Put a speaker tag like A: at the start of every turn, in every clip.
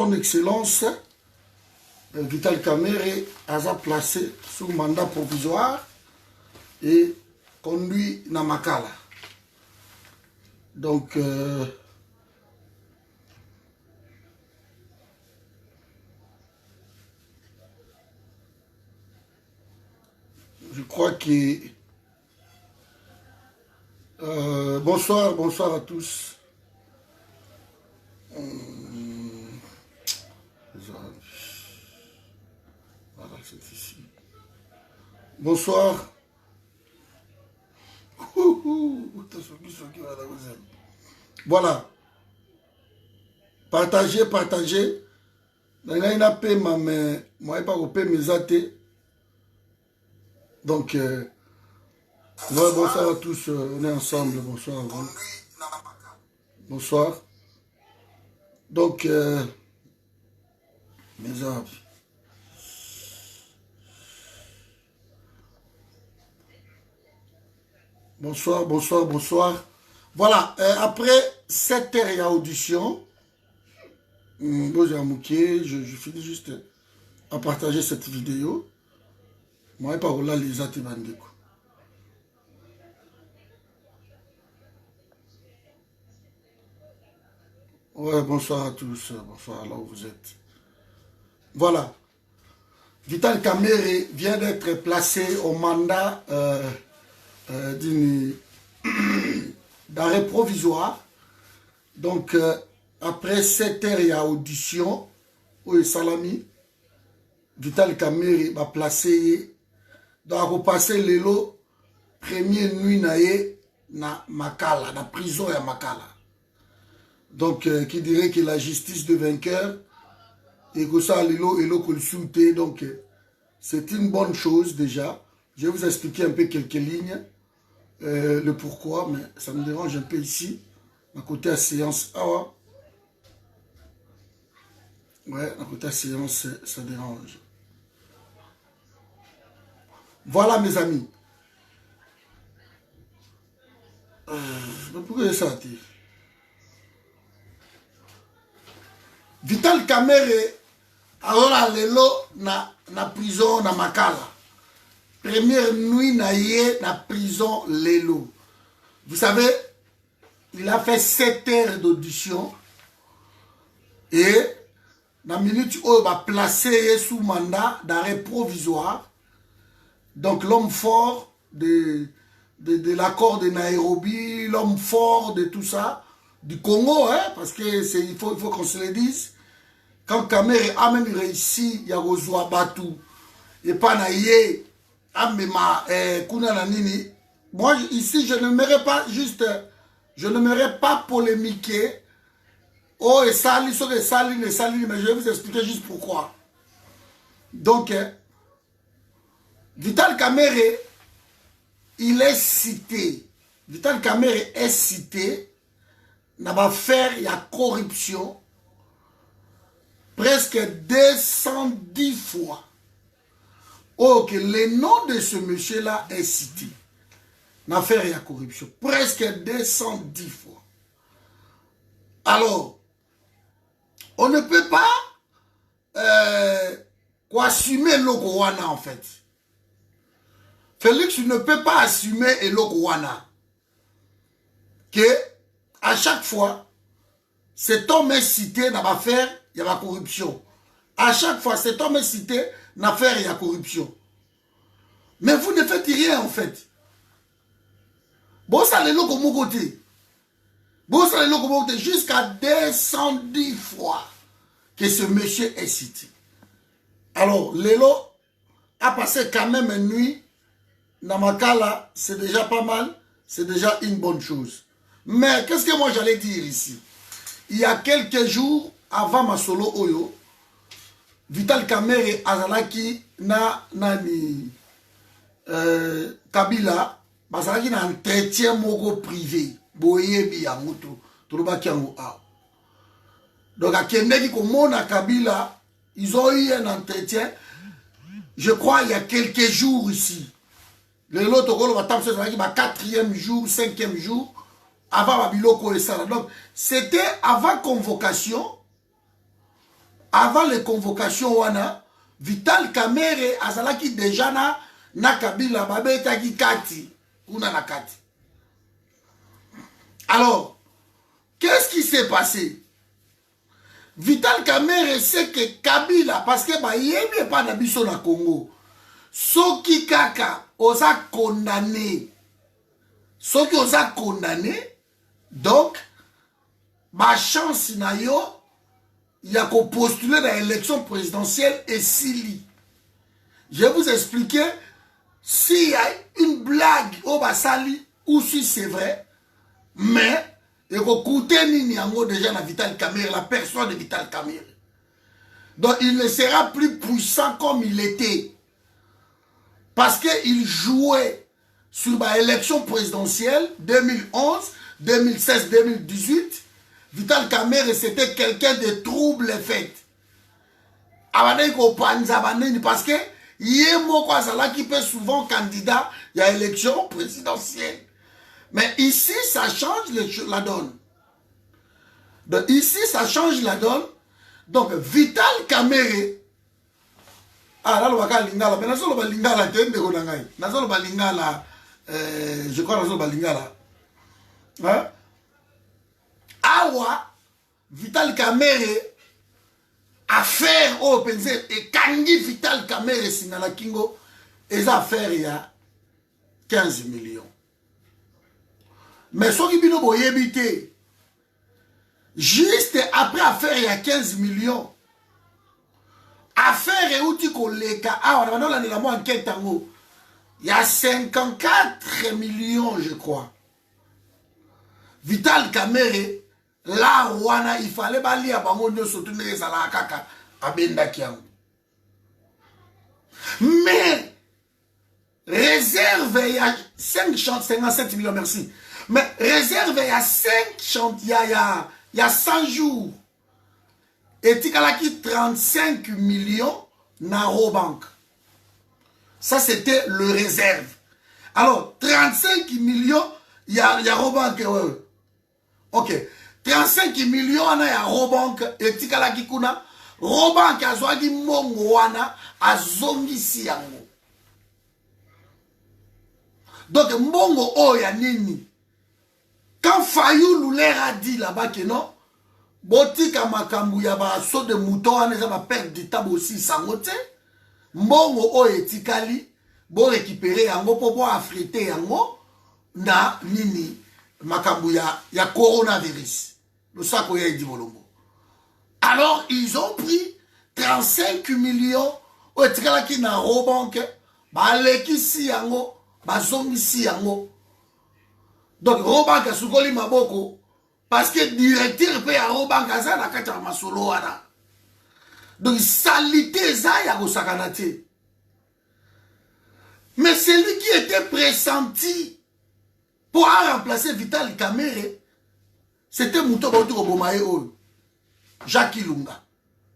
A: son excellence Vital Kamerhe a placé sous mandat provisoire et conduit na Makala. Donc, je crois que... bonsoir, bonsoir à tous. Voilà, c'est ici. Bonsoir. Voilà. Partagez, partagez. Donc, ouais, bonsoir à tous. On est ensemble. Bonsoir. Bonsoir. Donc, mes amis. Bonsoir, bonsoir, bonsoir. Voilà, après 7 heures et audition, je finis juste à partager cette vidéo. Moi, pas là les atibandeko. Ouais, bonsoir à tous. Bonsoir là où vous êtes. Voilà. Vital Kamerhe vient d'être placé au mandat d'arrêt provisoire. Donc, après 7 heures et audition, au Salami, Vital Kamerhe va placer, va repasser l'élo, première nuit na Makala, na prison à Makala. Donc, qui dirait que la justice de vainqueur, et que ça, l'élo, donc, c'est une bonne chose déjà. Je vais vous expliquer un peu quelques lignes. Le pourquoi, mais ça me dérange un peu ici, à côté à séance. Ah ouais. Ouais, à côté à séance, ça dérange. Voilà mes amis. Pourquoi ça dit? Vital Kamerhe, alors lelo na prison na Makala. Première nuit naïe na prison Lelo. Vous savez, il a fait 7 heures d'audition et la minute où il va placer sous mandat d'arrêt provisoire. Donc l'homme fort de l'accord de Nairobi, l'homme fort de tout ça, du Congo, hein, parce que il faut qu'on se le dise. Quand Kamerhe a même réussi, il y a Rozoa Batu et pas naïe. Moi, ici, je n'aimerais pas juste, je n'aimerais pas polémiquer. Oh, et sali, mais je vais vous expliquer juste pourquoi. Donc, Vital Kamerhe, il est cité. Vital Kamerhe est cité dans l'affaire, il y a corruption, presque 210 fois. Oh, que le nom de ce monsieur-là est cité. L'affaire et la corruption. Presque 210 fois. Alors, on ne peut pas assumer l'Okouana en fait. Félix ne peut pas assumer l'Okouana. Que à chaque fois, cet homme est cité dans l'affaire, il y a la corruption. À chaque fois, cet homme est cité dans l'affaire, il y a corruption. Mais vous ne faites rien en fait. Bon, ça les lots comme côté. Bon, ça les lots comme côté. Jusqu'à 210 fois que ce monsieur est cité. Alors, Lelo a passé quand même une nuit dans Makala. C'est déjà pas mal. C'est déjà une bonne chose. Mais qu'est-ce que moi j'allais dire ici? Il y a quelques jours avant ma solo Oyo, Vital Kamerhe azalaki nani Kabila bazalaki na entretien moko privé boyebi ya mutu tolobaki yango awa. Donc akendeki komona Kabila, ils ont eu un entretien, je crois il y a quelques jours ici. Le lot okolo batam c'est bazalaki ba 4e jour, 5e jour avant babiloko et ça. Donc c'était avant convocation. avant les convocations wana Vital Kamerhe azalaki déjà na Kabila babetaki kati kuna na kati. Alors qu'est-ce qui s'est passé? Vital Kamerhe sait que Kabila parce que yebi pas na biso na Congo soki kaka osa condamné soki osa condamné donc ma chance na yo il y a qu'au postuler dans l'élection présidentielle et Sili. Je vais vous expliquer s'il y a une blague au Basali ou si c'est vrai, mais il faut coûter déjà la Vital Kamerhe, la personne de Vital Kamerhe. Donc il ne sera plus puissant comme il était. Parce qu'il jouait sur l'élection présidentielle 2011, 2016, 2018. Vital Kamerhe, c'était quelqu'un de trouble fait. Parce que qui peut souvent candidat à l'élection présidentielle. Mais ici, ça change la donne. Donc ici, ça change la donne. Donc Vital Kamerhe. Ah là, le lingala. Mais nazo le lingala tende konangai. Nazo le lingala. Je crois nazo le lingala. Hein? Awa, Vital Kamerhe, affaire au pense et kangi Vital Kamerhe sinala kingo, les affaires il y a 15 millions. Mais ce qui bino boyebite, juste après affaire il y a 15 millions, affaire et outil koleka, ah on a la mo enquête tango, il y a 54 millions je crois. Vital Kamerhe la wana il fallait bali ya bango nyo soutenir ça kaka abenda kiango. Mais réserve il y a 57 millions merci. Mais réserve il y a 5 chantiers il y a 100 jours. Et tikalaki 35 millions na Robank. Ça c'était le réserve. Alors 35 millions il y a Robank ouais. OK. 35 millions ya Robank et tikalaki kuna Robank azwaki mongo wana azongisi yango. Donc mongo oya nini quand Fayulu leur a dit là-bas que non botika makambu ya ba so de mouton wana za ba perdre du temps aussi sangote mongo oya etikali bo récupérer yango po affréter yango na nini makambu ya coronavirus. Le sac où il y a dit Bolombo. Alors, ils ont pris 35 millions au Tikalaki na Robank, Baleki si yango, Bazongi si yango. Donc, Robank a soukoli maboko, parce que directeur paye à Robank a ça, la kata masolo wana. Donc, salité ça, ya go sakanate. Mais celui qui était pressenti pour remplacer Vital Kamerhe, c'était Mouto Boto Bomae Jacques Ilunga.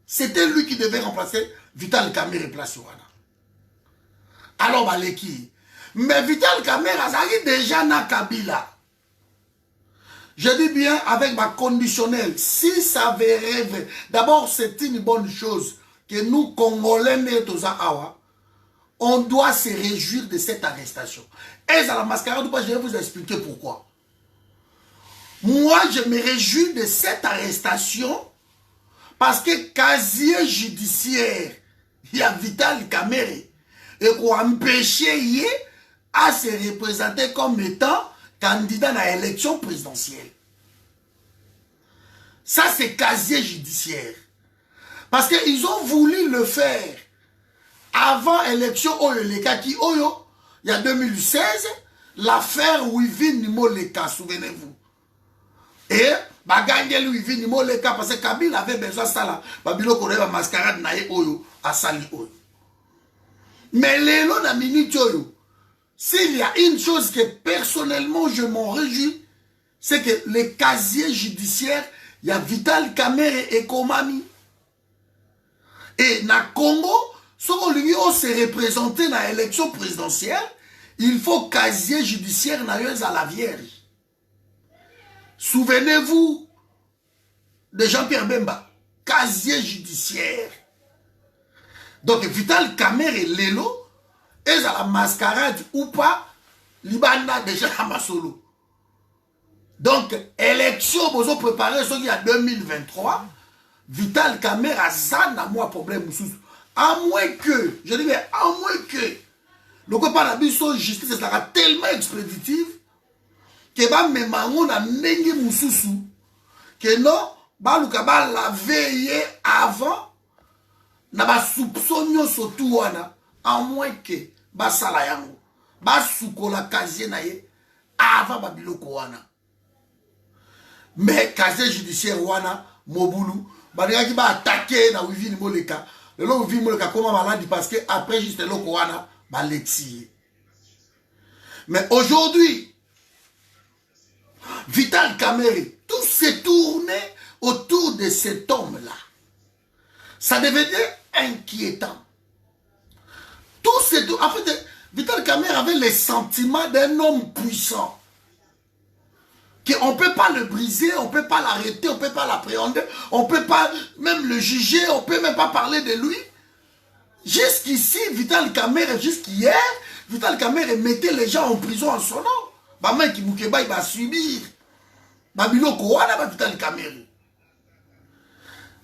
A: C'était lui qui devait remplacer Vital Kamerhe place wana. Alors baleki. Mais Vital Kamerhe a déjà na Kabila. Je dis bien avec ma conditionnelle. Si ça verrait vrai. D'abord, c'est une bonne chose que nous, Congolais, on doit se réjouir de cette arrestation. Et à la mascarade ou pas, je vais vous expliquer pourquoi. Moi, je me réjouis de cette arrestation parce que casier judiciaire, il y a Vital Kamerhe et qu'on empêcher à se représenter comme étant candidat à l'élection présidentielle. Ça, c'est casier judiciaire. Parce qu'ils ont voulu le faire avant l'élection Oyoleka qui Oyo, il y a 2016, l'affaire Wivin Nimoleka, souvenez-vous. Et Bagangel Wivin Nimoleka, parce que Kabila avait besoin de ça là, Babilo Koreba mascarade nae Oyo, à Sali Oyo. Mais l'élo na minute Oyo, s'il y a une chose que personnellement je m'en réjouis, c'est que les casiers judiciaires, il y a Vital Kamerhe et Komami. Et na Congo, si on se représenter dans l'élection présidentielle, il faut casier judiciaire à la Vierge. Souvenez-vous de Jean-Pierre Bemba. casier judiciaire. Donc Vital Kamerhe lelo est à la mascarade ou pas, Libana déjà à Masolo. Donc élection vous préparé ce qui est en 2023. Vital Kamerhe a ça n'a moi problème. À moins que, je dis mais à moins que le coup par la justice sera tellement expéditive que va me mango na nengi mususu que non ba luka ba la veiller avant na ba soupçonner surtout wana à moins que ba sala yango ba sukola casier na ye avant ba biloko wana mais casier judiciaire wana mobulu ba ngaki ba attaquer na Wivini Moleka le lo Wivini Moleka comment malade parce que après juste le wana ba letier. Mais aujourd'hui Vital Kamerhe, tout s'est tourné autour de cet homme-là. Ça devenait inquiétant. Tout s'est tourné. En fait, Vital Kamerhe avait les sentiments d'un homme puissant. Qu'on ne peut pas le briser, on ne peut pas l'arrêter, on ne peut pas l'appréhender, on ne peut pas même le juger, on ne peut même pas parler de lui. Jusqu'ici, Vital Kamerhe, jusqu'hier, Vital Kamerhe mettait les gens en prison en son nom. Bama qui Moukeba, il va subir. Babilo Kouana va Vital Kamerhe.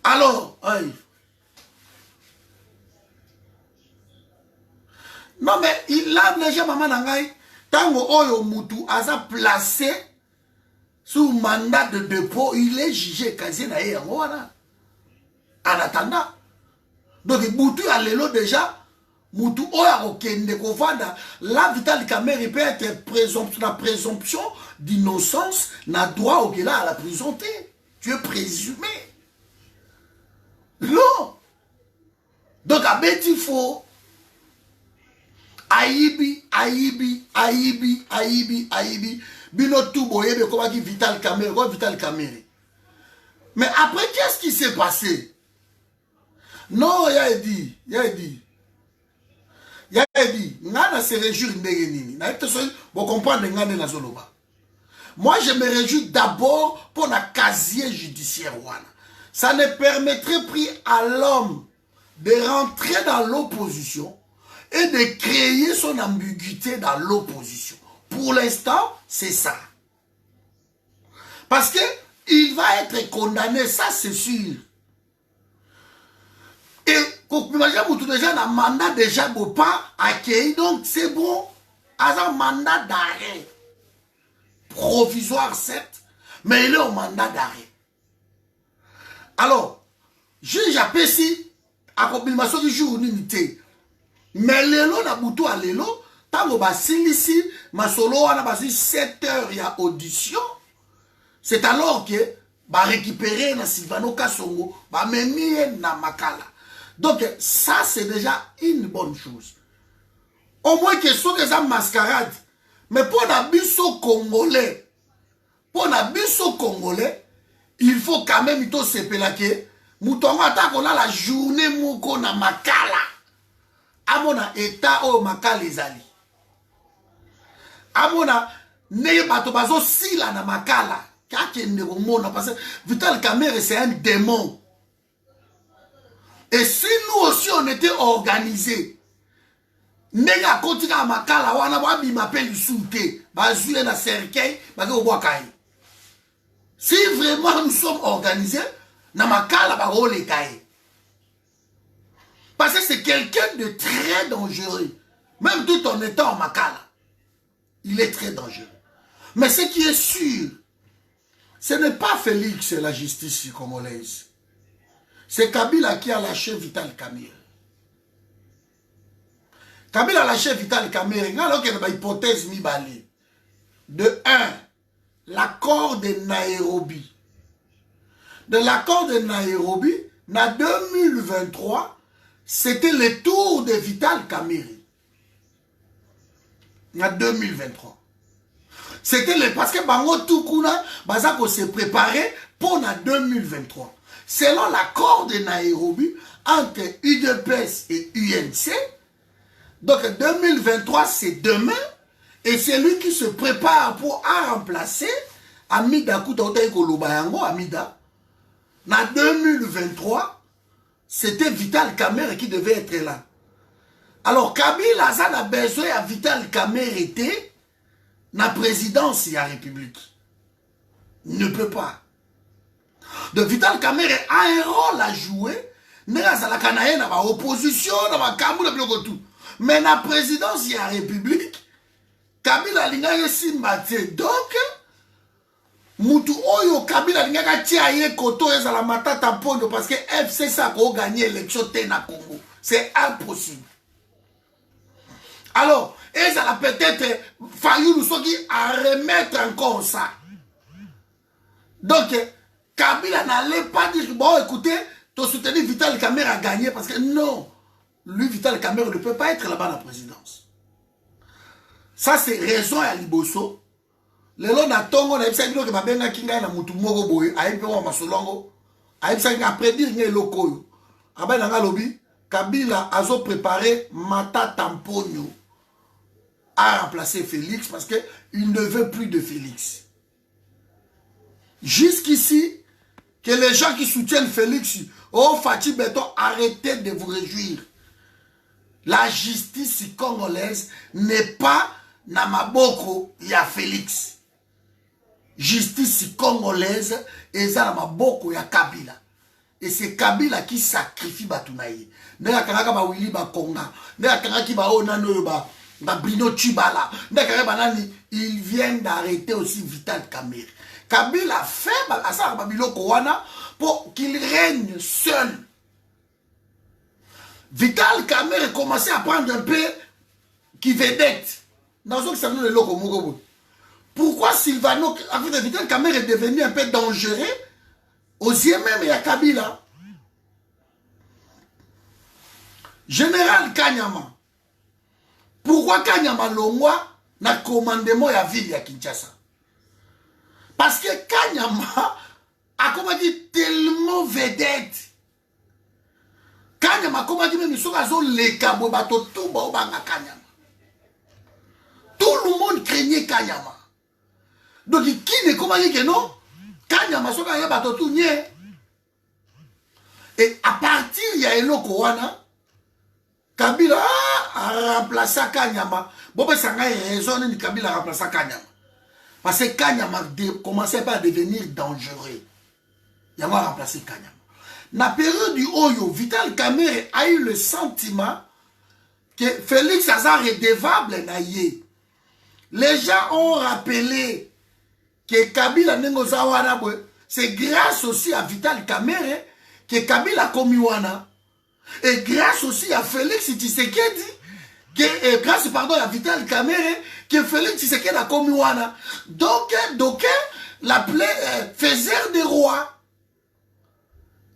A: Alors, aïe. Non mais il a déjà maman nangai. Tango Oyo Moutou a placé sous mandat de dépôt, il est jugé quasi naïe en wana. En attendant. Donc Moutou a l'élo déjà. Moutou Oya Okende Kovanda. Là, Vital Kamerhe peut être la présomption d'innocence n'a droit au là à la prison. Tu es présumé. Non. Donc à Betifo, Aïbi, Binotou Boyebe, comment dit Vital Kamerhe. Mais après, qu'est-ce qui s'est passé? Non, il a dit. Ngana se réjouit ndengenini. Vous comprenez ngana zoloba. Moi, je me réjouis d'abord pour la casier judiciaire. Ça ne permettrait plus à l'homme de rentrer dans l'opposition et de créer son ambiguïté dans l'opposition. Pour l'instant, c'est ça. Parce que il va être condamné, ça c'est sûr. Et quand vous déjà un mandat déjà pas accueilli, donc c'est bon, à un mandat d'arrêt. Provisoire, certes, mais il est au mandat d'arrêt. Alors, juge apprécie à confirmation du jour d'unité. Mais l'élo na boutou à l'élo, tant que ici, ma solo a basé 7 heures, il y a audition. C'est alors que va récupérer na Sylvano Kasongo, va mener na Makala. Donc, ça, c'est déjà une bonne chose. Au moins que ce soit des mascarades. Mais pour l'abisso congolais, il faut quand même se pelake. Moutongo attaque on a la journée moko na Makala. Amona état au Makala les ali. Amona ne bato bazo sila na Makala. Kake ne mona parce que Vital Kamerhe c'est un démon. Et si nous aussi on était organisés, Nega kotika Makala wana wabi m'appelle souté, bazule na cercueil, bazo boakai. Si vraiment nous sommes organisés, na Makala ba role kai. Parce que c'est quelqu'un de très dangereux. Même tout en étant en Makala, il est très dangereux. Mais ce qui est sûr, ce n'est pas Félix la justice congolaise. C'est Kabila qui a lâché Vital Kamerhe. Kabila a lâché Vital Kamerhe. Alors qu'il y a une hypothèse mi-balée. De 1, l'accord de Nairobi. De l'accord de Nairobi, en 2023, c'était le tour de Vital Kamerhe. En 2023. C'était le... Parce que Bango Tukuna, Bazako s'est préparé pour en 2023. Selon l'accord de Nairobi entre UDPS et UNC, donc 2023 c'est demain, et c'est lui qui se prépare pour remplacer Amida Koutaouta Kolobayango, Amida. En 2023, c'était Vital Kamerhe qui devait être là. Alors, Kabila a besoin de Vital Kamerhe était dans la présidence de la République. Il ne peut pas. De Vital Kamerhe a un rôle à jouer. Dans l'opposition, dans la tout. Mais dans la présidence de la République, Kabila a sympathie. Donc, Moutou Oyo Kabila a tiré koto et la matata pondo parce que FCC a gagné l'élection na Congo. C'est impossible. Alors, ils a peut-être fallu nous à remettre encore ça. Donc, Kabila n'allait pas dire, bon, écoutez, ton soutenu Vital Kamerhe a gagné parce que non, lui, Vital Kamerhe ne peut pas être là-bas dans la présidence. Ça, c'est raison à Liboso. Les gens na tongo na ebisa que babenga kinga na mutu moko boye ayempe wa masolongo ayebisa après dire nge lokoyo abana nga lobi Kabila azo préparé Matata Mponyo à remplacer Félix parce que il ne veut plus de Félix. Jusqu'ici que les gens qui soutiennent Félix, oh Fati Beton, arrêtez de vous réjouir. La justice congolaise n'est pas na maboko ya Félix. Justice congolaise et ça na maboko ya Kabila. Et c'est Kabila qui sacrifie Batunaï. Nega kanaka ba Willy ba Konga. Nega kanaka ba Onano ba Brino Chibala. Nega kanaka ba nani. Ils viennent d'arrêter aussi Vital Kamerhe. Kabila fait ça Babilo Kowana pour qu'il règne seul. Vital Kamerhe commençait à prendre un peu qui vedette. Dans ce que ça nous le loco Mogobo. Pourquoi Sylvano, avec Vital Kamerhe est devenu un peu dangereux aux yeux même il y a Kabila. Général Kanyama. Pourquoi Kanyama Longwa n'a commandement à la ville de Kinshasa? Parce que Kanyama a comment dit tellement vedette. Kanyama comment dit même ils sont les cabo bateau tout banga Kanyama. Tout le monde craignait Kanyama. Donc, qui ne comment dire que non? Kanyama soka ya bato tout nye. Et à partir il y a eloko wana Kabila a remplacé Kanyama. Bon ben ça a raison ni Kabila a remplacé Kanyama. Parce que Kanyama commençait pas à devenir dangereux. Il a remplacé Kanyama. Dans la période du Oyo, Vital Kamerhe a eu le sentiment que Félix Azar est redevable naïe. Les gens ont rappelé que Kabila Nengozawana, c'est grâce aussi à Vital Kamerhe que Kabila Komiwana. Et grâce aussi à Félix Tshisekedi, grâce à Vital Kamerhe, que Félix Tshisekedi a Komiwana. Donc l'appelait faiseur des rois.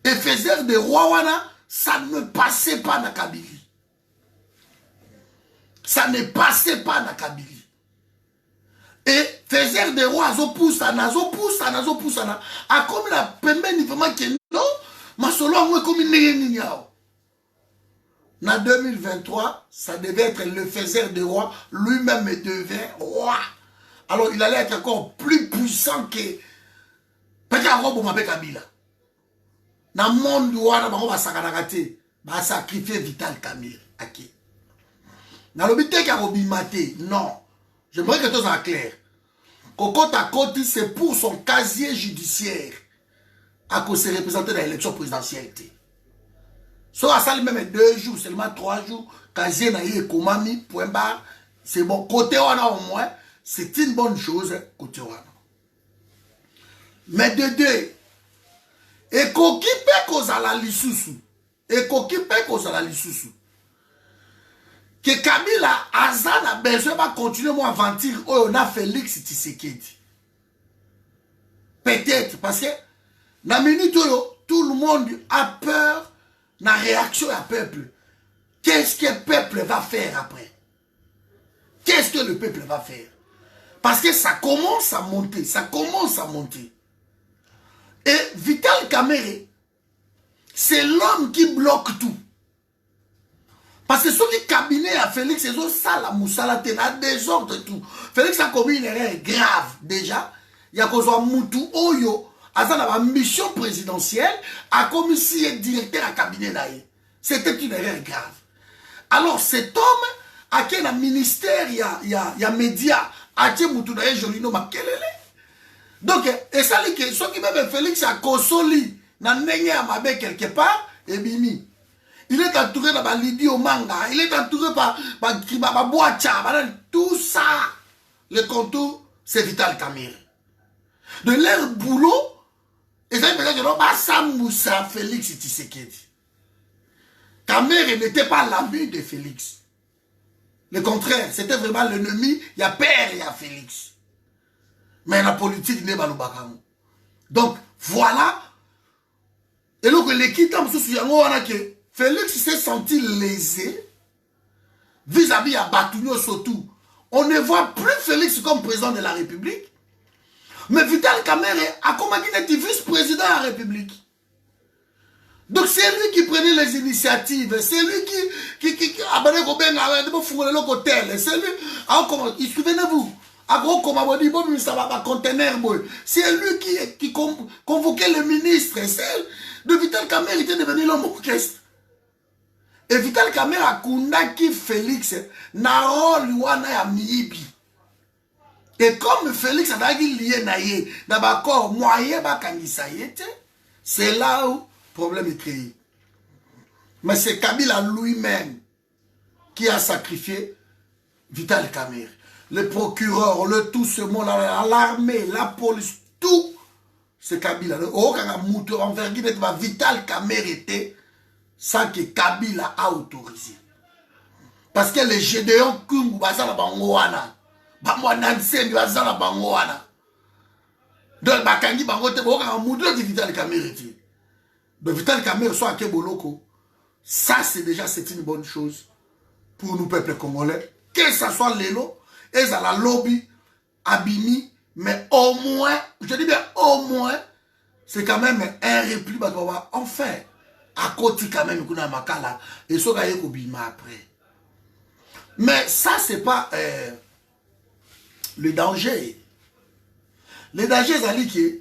A: Et faiseur des rois, ça ne passait pas dans Kabylie. Ça ne passait pas dans Kabylie. Et faiseur des rois, a comme la première niveau que non, ma solo a comme une en 2023, ça devait être le faiseur des rois, lui-même devait roi. Alors il allait être encore plus puissant que peut-être Kabila. Dans le monde où on va sacrifier Vital Kamerhe. Dans le but de non. J'aimerais que tout soit clair. Kokota Koti, c'est pour son casier judiciaire à cause de se représenter dans l'élection présidentielle. Soit ça même 2 jours, seulement 3 jours, casier naïe komami, point barre, c'est bon. Côté wana au moins, c'est une bonne chose, côté wana. Mais de deux, et koki pe kozala lisusu, et koki pe kozala lisusu. Que Kabila Azan a besoin de continuer mon aventure où on a Félix Tshisekedi. Peut-être parce que dans la minute où tout le monde a peur, la réaction à peuple. Qu'est-ce que le peuple va faire après? Qu'est-ce que le peuple va faire? Parce que ça commence à monter, ça commence à monter. Et Vital Kamerhe, c'est l'homme qui bloque tout. Parce que ce qui cabinet à Félix, c'est ça la moussala, a désordre et tout. Félix a commis une erreur grave déjà. Il y a qu'on soit Moutou Oyo, a une mission présidentielle, a commis si directeur à cabinet naïe. C'était une erreur grave. Alors cet homme, à quel ministère, il y a média, à quel moutouna jolino makelele. Donc, et ça dit que ceux qui même Félix a consoli, n'a n'ayé à mabe quelque part, et bimi. Il est entouré par Lydie au manga, il est entouré par Boacha, tout ça. Le contour, c'est Vital Kamerhe. De leur boulot, et ça veut dire que Bassa Moussa Félix Tshisekedi. Kamerhe n'était pas l'ami de Félix. Le contraire, c'était vraiment l'ennemi. Il y a père et il y a Félix. Mais la politique n'est pas le bagarre. Donc, voilà. Et donc, l'équipe, Félix s'est senti lésé vis-à-vis à Batounio surtout. On ne voit plus Félix comme président de la République. Mais Vital Kamerhe a commandé d'être vice-président de la République. Donc c'est lui qui prenait les initiatives, c'est lui qui abonnait au l'hôtel, c'est lui, souvenez-vous, c'est lui qui convoquait le ministre, de Vital Kamerhe était devenu l'homme orchestre. Et Vital Kamerhe a kundaki Félix, na Luana ya miibi. Et comme Félix a dit lié naïe, d'abord moyen bakangisa yete, c'est là où le problème est créé. Mais c'est Kabila lui-même qui a sacrifié Vital Kamerhe. Le procureur, le tout ce monde, l'armée, la police, tout, c'est Kabila. Oh, quand on envergure Vital Kamerhe était sans que Kabila a autorisé. Parce que les Gédéons Kungu bazala bangoana. Bamwana nsendi bazala bangoana. Donc bakangi bangote bo ka moudre de Vital Kamerhe. De Vital Kamerhe soit à Keboloko. Ça c'est déjà une bonne chose pour nous peuple congolais. Que ça soit l'élo, et ça la lobby, abimi, mais au moins, je dis bien au moins, c'est quand même un repli enfin à côté quand même kuna makala et so ga yeko bima après. Mais ça c'est pas le danger. Le danger c'est que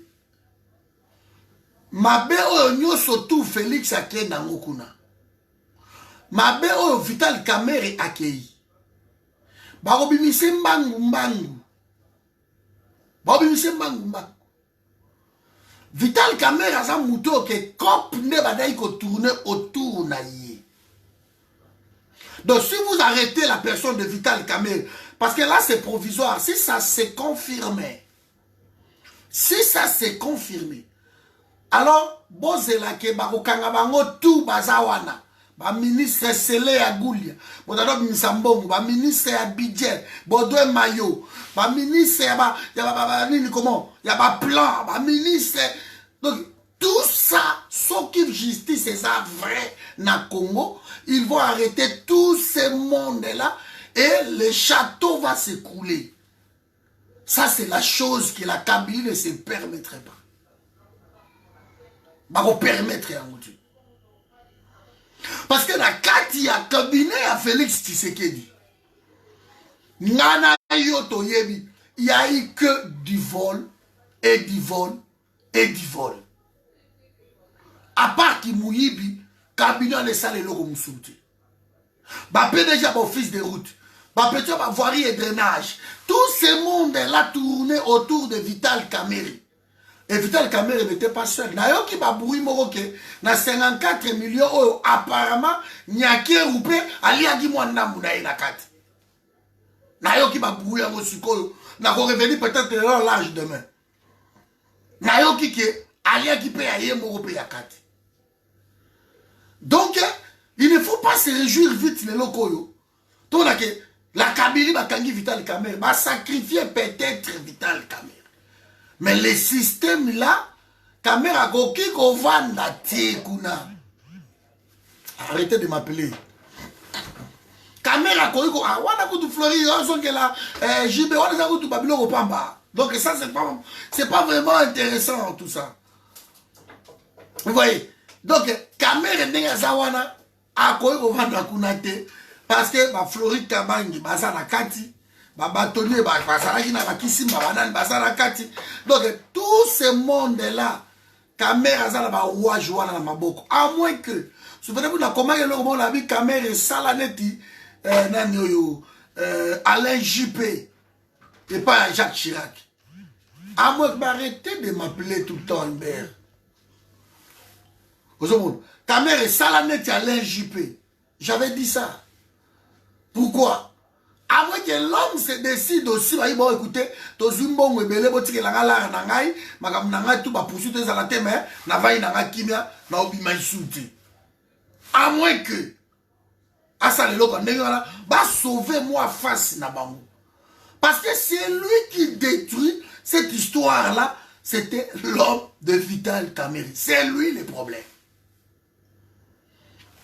A: mabe oyo nyoso tout Félix akei nango kuna. Mabe oyo Vital Kamerhe akei. Barobimise mbangu mbangu. Barobimise mbangu mbangu. Vital Kamerhe a un mouton qui est cop ne badaï ko tourner autour naïe. Donc si vous arrêtez la personne de Vital Kamerhe, parce que là c'est provisoire, si ça s'est confirmé, alors bozela ke bakokanga bango tout bazawana. Ba ministre Sele ya Goulia, Bodado Misambongo, ba ministre ya budget, Bodoué Mayo, ba ministre ya ba plan, ba ministre. Donc tout ça, sauf que justice est ça vrai na Congo, ils vont arrêter tout ce monde-là et le château va s'écrouler. Ça c'est la chose que la Kabylie ne se permettrait pas. Bah vous permettre à Dieu. Parce que la kati ya cabinet à Félix Tshisekedi, Nana Yoto Yebi, il n'y a eu que du vol, et du vol, et du vol. À part qui mouyibi, cabinet ne sale logo moussouti. Bah déjà office de route, bah peut-être bah voirie et drainage. Tout ce monde là tourné autour de Vital Kamerhe. Et Vital Kamerhe n'était pas seul. Nayo qui va brouiller moroke, na 54 millions, oh, apparemment, nyaki roupé, ali a dit moi n'amu na inakati. Nayo qui va brouiller au suko, n'a pas revenu peut-être dans l'âge demain. Nayo qui ali a qui paye aye morope yakati. Donc, il ne faut pas se réjouir vite les locaux. Donc, la Kabylie va kangi Vital Kamerhe, va sacrifier peut-être Vital Kamerhe. Mais le système là, Kamerhe Goki Govanda Tekuna. Arrêtez de m'appeler. Kamerhe Goki Awana Kutu Flori, Ozongela, JB, Wana Kutu Babilo Opamba. Donc ça, c'est pas vraiment intéressant tout ça. Vous voyez? Donc, Kamerhe Nengazawana, Akoy Govanda Kunate, parce que ma Floride Kabangi, Basana Kati, bâtonnier, donc tout ce monde-là, caméra azala ba roi joana na maboko. À moins que, souvenez-vous na comment il a vu caméra salaneti nani oyo Alain Juppé et pas Jacques Chirac. À moins que arrêtez de m'appeler tout le temps Hubert. Vous savez, caméra salaneti Alain Juppé. J'avais dit ça. Pourquoi? À moins que l'homme se décide aussi, bah, il va écouter, tous les gens qui ont été là, tout va poursuivre à la tête, mais na va y na kimia, na obi maïsouti. À moins que, à ça, le local, va sauver moi face na bango. Parce que c'est lui qui détruit cette histoire-là, c'était l'homme de Vital Kamerhe. C'est lui le problème.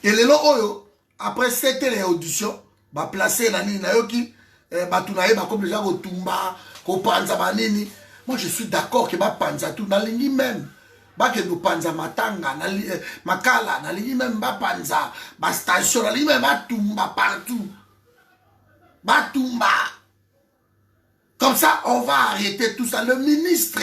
A: Et les logo, après cette audition, ba placer la nini na yoki ba tunaye ba comme déjà kotumba ko panza banini. Moi je suis d'accord que ba panza tout na lingi même ba ke do panza matanga na makala na lingi même ba panza ba station na lingi même ba tumba partout ba tumba. Comme ça on va arrêter tout ça. Le ministre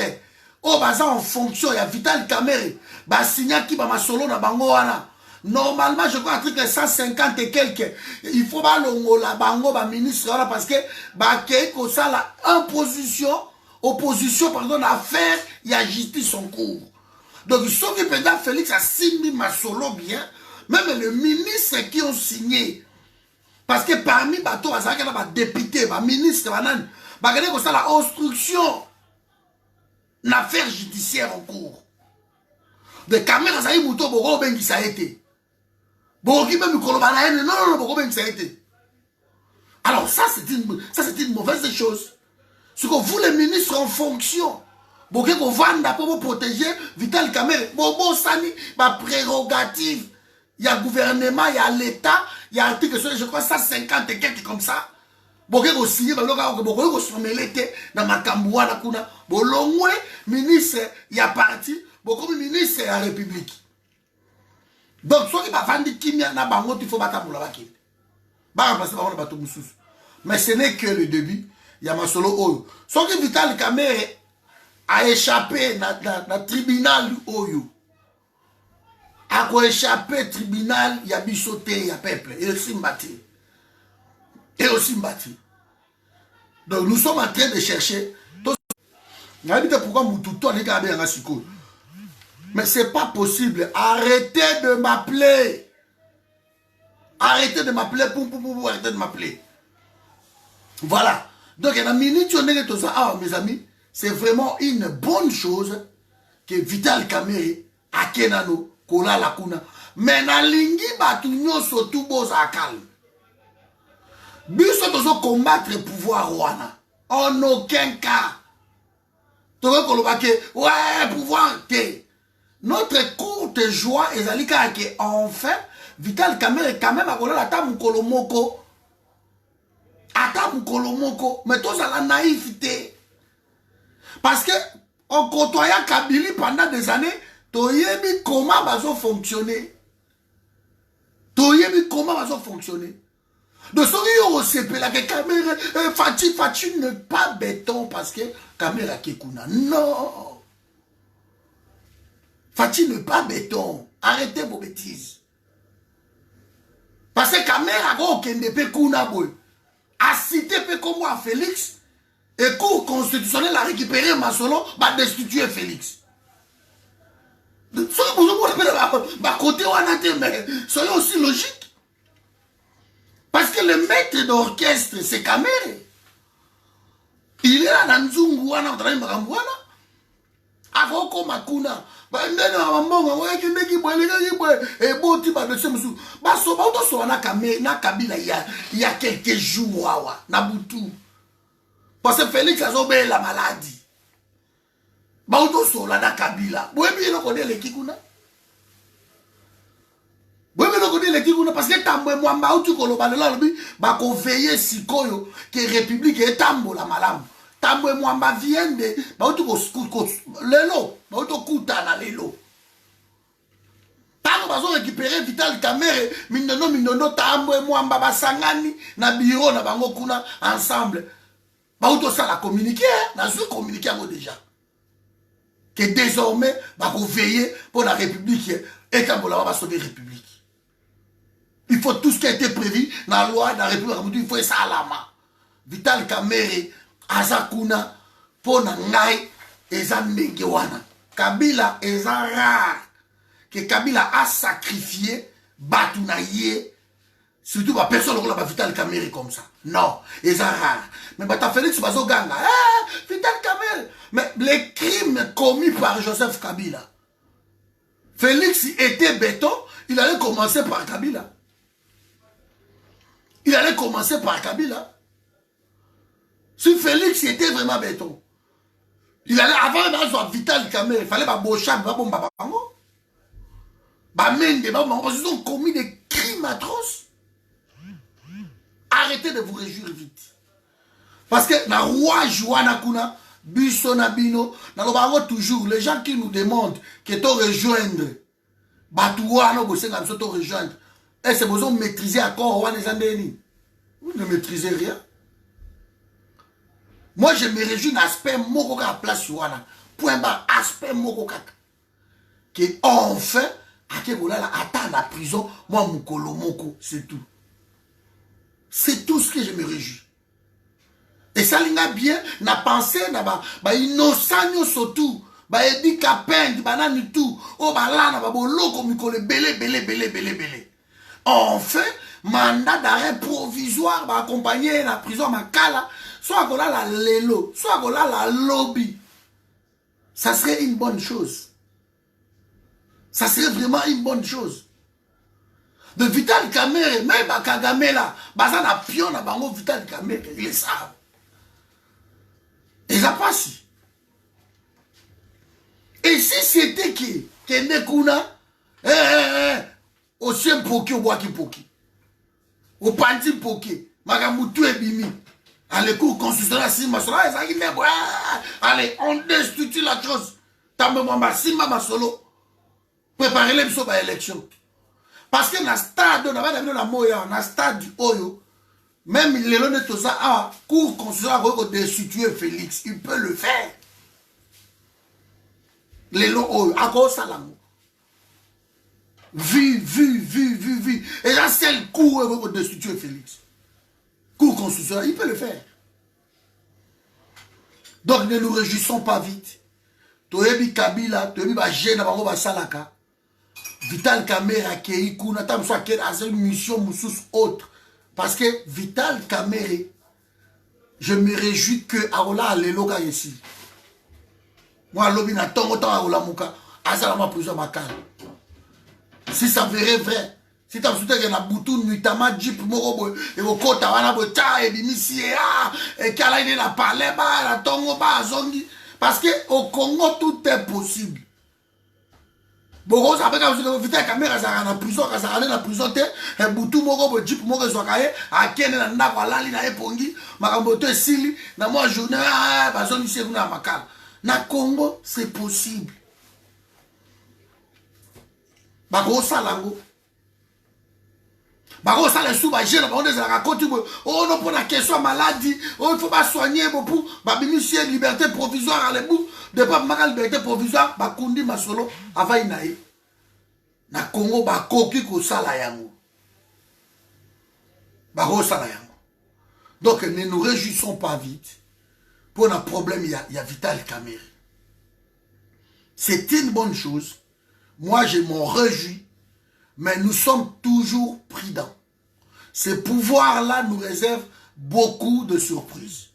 A: au baza en fonction il y a Vital Kamerhe ba signa ki ba masolo na bango wana. Normalement, je crois que 150 et quelques. Il faut pas la bango, ba ministre, parce que, bah, que ça, la opposition, pardon, à faire, il y a justice en cours. Donc, sauf que président Félix a signé ma solo bien, même les ministres qui ont signé. Parce que parmi, bah, toi, ça, il y a des députés, bah, ministres, bah, que ça, la obstruction, l'affaire judiciaire en cours. De caméras, ça y est, mouton, bon, ben, qui ça a été. Bon, qui même non, ça a été. Alors ça c'est une mauvaise chose. Ce que vous les ministres en fonction, bon, que vous vendez pour protéger Vital Kamerhe, bon, ça ni ma prérogative. Il y a le gouvernement, il y a l'État, il y a article, je crois 150 et quelques comme ça. Bon, que vous signez, bon, que vous sommez l'été dans ma camboua, la kuna, bon, l'ongwe, ministre, il y a parti, bon, comme ministre, il y a la République. Donc, soit qui va vendre kimia na bango, il faut battre pour la vaquille. Mais ce n'est que le début. Il y a ma solo oyo. Soit que Vital Kamerhe a échappé dans le tribunal oyo. A échappé tribunal, il y a bisoté, il y a peuple. Et aussi mbati. Et aussi mbati. Donc, nous sommes en train de chercher. Pourquoi Moutoutou a dit qu'il y a un sikoyo. Mais c'est pas possible. Arrêtez de m'appeler. Arrêtez de m'appeler. Arrêtez de m'appeler. Voilà. Donc, il y a une minute, mes amis, c'est vraiment une bonne chose que Vital Kamerhe a kenano, kola la kuna. Mais na lingi batunyo sotu boza calme. Biso tozo combattre le pouvoir wana. En aucun cas. Tozo kolobake, ouais, pouvoir te. Notre courte joie est que enfin Vital Kamerhe quand même a volé la table Kolomoko. Atam Kolomoko, mais tous à la naïveté. Parce que en côtoyant Kabili pendant des années, toyebi comment bazo fonctionner. Toyebi comment bazo fonctionner. De ce qui est là que Kamerhe Fati n'est pas béton parce que Kamerhe Kekuna. Non. Fati n'est pas béton. Arrêtez vos bêtises. Parce que Kamerhe a aucun peu kuna boy. A cité peu comme moi Félix. Et cour constitutionnel a récupéré ma solo, va destituer Félix. Soyez aussi logique. Parce que le maître d'orchestre, c'est Kamerhe. Il est là dans Nzunguana, dans Mbangwana. Avoko Makuna. Il y a quelques jours. Parce que Félix a obéi la maladie. Parce que tamboe mwamba utu kolobana lobi ba ko veiller sikoyo que république est tambola malamu. Tamboe mwamba viende ba utu ko lelo ba utu kutana lelo. Tango bazo récupérer Vital Kamerhe mindono tamboe mwamba basangani na bureau na bango kuna ensemble. Ba utu ça la communiquer, na zo communiquer ngo déjà. que désormais, va veiller pour la République et quand on va sauver la République. Il faut tout ce qui a été prévu dans la loi de la République, il faut ça à la main. Vital Kamerhe, Azakuna, Pona Ngai, Eza Nengewana. Kabila est rare. Que Kabila a sacrifié Batounaye. Surtout, personne ne va Vital Kamerhe comme ça. Non, c'est rare. Mais Bata Félix Bazoganga, Vital Kamerhe. Mais les crimes commis par Joseph Kabila. Félix était béton, il allait commencer par Kabila. Il allait commencer par Kabila. Si Félix était vraiment béton, il allait, avant d'avoir Vital Kamerhe, il fallait Bocham, ils ont commis des crimes atroces. Arrêtez de vous réjouir vite. Parce que la roi Joana Kuna, Bissonabino, toujours, les gens qui nous demandent que tu rejoindre, rejoindre, et c'est besoin de maîtriser encore vous ne maîtrisez rien. Moi, je me réjouis d'aspect Mokoka à place Joana. Point bas, aspect Mokoka. Que enfin, attends la prison, moi, Mukolo Moko, c'est tout. C'est tout ce que je me réjouis. Et ça, il a bien, n'a pensé, n'a innocent, surtout, dit qu'à peine, banane tout, oh, là, loko, Mukole, belé. Enfin, mandat d'arrêt provisoire, accompagner la prison, Makala, soit qu'on a la lélo, soit qu'on a la lobby. Ça serait une bonne chose. Ça serait vraiment une bonne chose. De Vital Kamerhe, même à Kagame là, baza na pion na bango Vital Kamerhe, ils le savent. Et ça passe. Et si c'était qui Kendekuna, au chien poki, au boaki poki, au panti poki, magamutu et bimi, à l'écoute constitutionnel, si ma sola, allez, on destitue la chose. Tamemamba, si ma solo, préparez les biso à l'élection. Parce que dans le stade, dans le stade Oyo, même les lois de tout ça, cour constitutionnel de destituer Félix, il peut le faire. Les lois Oyo, à cause de ça, vu. Et là, c'est le cour de destituer Félix. Cour constitutionnel, il peut le faire. Donc ne nous réjouissons pas vite. Toyebi Kabila, Toyebi Bajena, Bango Salaka. Vital Kamerhe a accueilli Kounata, soit une mission moussous autre. Parce que Vital Kamerhe, je me réjouis que Aola a l'éloga ici. Moi, l'obi n'a tant autant Aola Mouka, Azalama prison Makal. Si ça verrait vrai, si tu as soutenu qu'il y a un bouton, Nutama, Jeep, Morobo, et au côté, Wana Bota, et Bimissi, et Kalaïne, la Paleba, la Tongo, Zongi. Parce qu'au Congo, tout est possible. Bon, ça fait que vous Vital Kamerhe à la prison, quand ça allait dans la prison, et Boutou Morobo, Jeep, Morobo, Zokaye, à Ken, à Nda, Lali, na Epongi, Maramboto, Sili, na moi, journée, Bazoni, c'est vous, na Makal. Na Congo, c'est possible. Bako Salango. Bako Salango, sous Bagé, la bande de la raconte, oh non, pour la question maladie, oh, il faut pas soigner, pour Babimissier, liberté provisoire à l'ébout, de pas ma liberté provisoire, Bakundi, Masolo, Avaïnaï. Na Congo, Bakoki, Kosala Yango. Bako Salango. Donc, ne nous réjouissons pas vite. Pour un problème, il y a Vital Kamerhe. C'est une bonne chose. Moi, je m'en réjouis. Mais nous sommes toujours prudents. Ce pouvoir-là nous réserve beaucoup de surprises.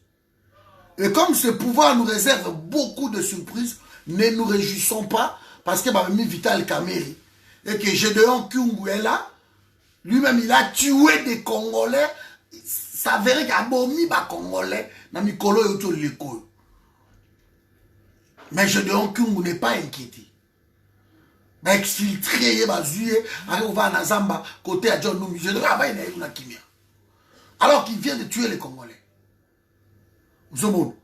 A: Et comme ce pouvoir nous réserve beaucoup de surprises, ne nous réjouissons pas parce que Vital Kamerhe et que Gédéon Kyungu est là, lui-même il a tué des Congolais, ça verrait qu'il a bomi des Congolais dans Mikolo et autour de l'école. Mais Gédéon Kyungu n'est pas inquiété. Exfiltré, on va à Zamba, côté à John Noumi, alors qu'il vient de tuer les Congolais. Zomo.